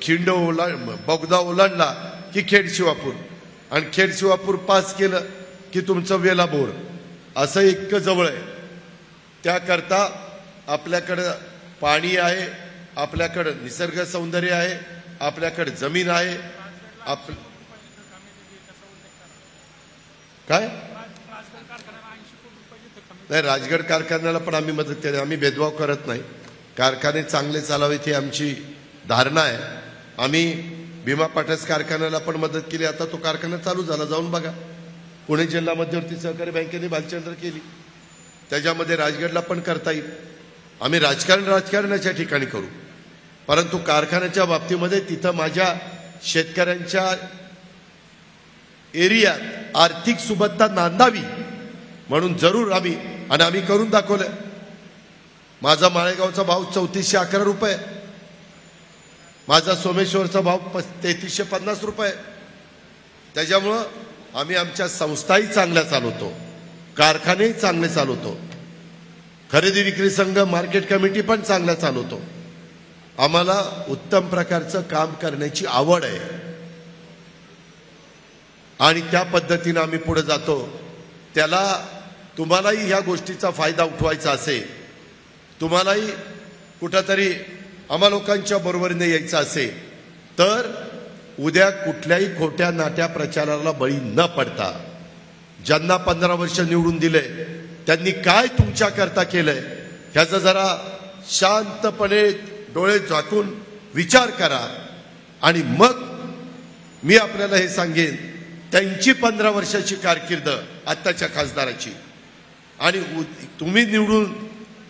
खिंड बोगदा ओलांडला की खेड शिवापूर आणि खेड शिवापूर पास केलं की तुमचं वेला बोर असं इतकं जवळ आहे. त्याकरता आपल्याकडं पाणी आहे, आपल्याकडं निसर्ग सौंदर्य आहे, आपल्याकडे जमीन आहे. काय नाही, राजगड कारखान्याला पण आम्ही मदत केली. आम्ही भेदभाव करत नाही. कारखाने चांगले चालावेत ही आमची धारणा आहे. आम्ही भीमा पाटस कारखान्याला पण मदत केली. आता तो कारखाना चालू झाला, जाऊन बघा. पुणे जिल्हा मध्यवर्ती सहकारी बँकेने भालचंद्र केली, त्याच्यामध्ये राजगडला पण करता येईल. आम्ही राजकारणाच्या ठिकाणी करू, परंतु कारखान्याच्या बाबतीमध्ये तिथं माझ्या शेतकऱ्यांच्या एरियात आर्थिक सुबत्ता नांदावी म्हणून जरूर आम्ही करून दाखवलं. माझा माळेगावचा भाव 3411 रुपये, माझा सोमेश्वरचा भाव 3350 रुपये. त्याच्यामुळं आम्ही आमच्या संस्थाही चांगल्या चालवतो, कारखानेही चांगले चालवतो, खरेदी विक्री संघ मार्केट कमिटी पण चांगल्या चालवतो. आम्हाला उत्तम प्रकारचं काम करण्याची आवड आहे आणि त्या पद्धतीने आम्ही पुढे जातो. त्याला तुम्हालाही ह्या गोष्टीचा फायदा उठवायचा असेल, तुम्हालाही कुठंतरी आम्हा लोकांच्या बरोबरीने यायचं असेल तर उद्या कुठल्याही खोट्या नाट्या प्रचाराला बळी न पडता ज्यांना 15 वर्ष निवडून दिले त्यांनी काय तुमच्याकरता केलंय ह्याचा जरा शांतपणे डोळे झाकून विचार करा. आणि मग मी आपल्याला हे सांगेन, त्यांची 15 वर्षाची कारकीर्द आत्ताच्या खासदाराची आणि तुम्ही निवडून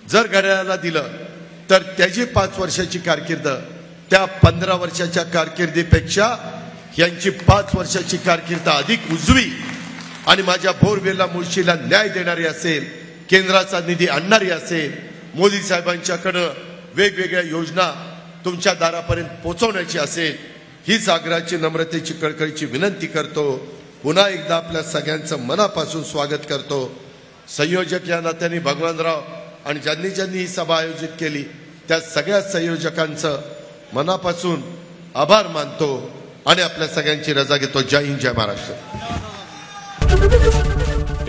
जर घड्याळाला दिलं तर त्याची 5 वर्षाची कारकीर्द त्या 15 वर्षाच्या कारकिर्दीपेक्षा यांची 5 वर्षाची कारकीर्द अधिक उजवी आणि माझ्या बोरवेला मुळशीला न्याय देणारी असेल, केंद्राचा निधी आणणारी असेल, मोदी साहेबांच्याकडं वेगवेगळ्या योजना तुमच्या दारापर्यंत पोहोचवण्याची असेल, हीच आग्रहाची नम्रतेची कळकळीची विनंती करतो. पुन्हा एकदा आपल्या सगळ्यांचं मनापासून स्वागत करतो. संयोजक या नात्याने भगवानराव आणि ज्यांनी ही सभा आयोजित केली त्या सगळ्या संयोजकांचं मनापासून आभार मानतो आणि आपल्या सगळ्यांची रजा घेतो. जय हिंद, जय महाराष्ट्र.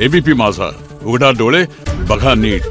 एबीपी माझा, उघडा डोळे बघा नीट.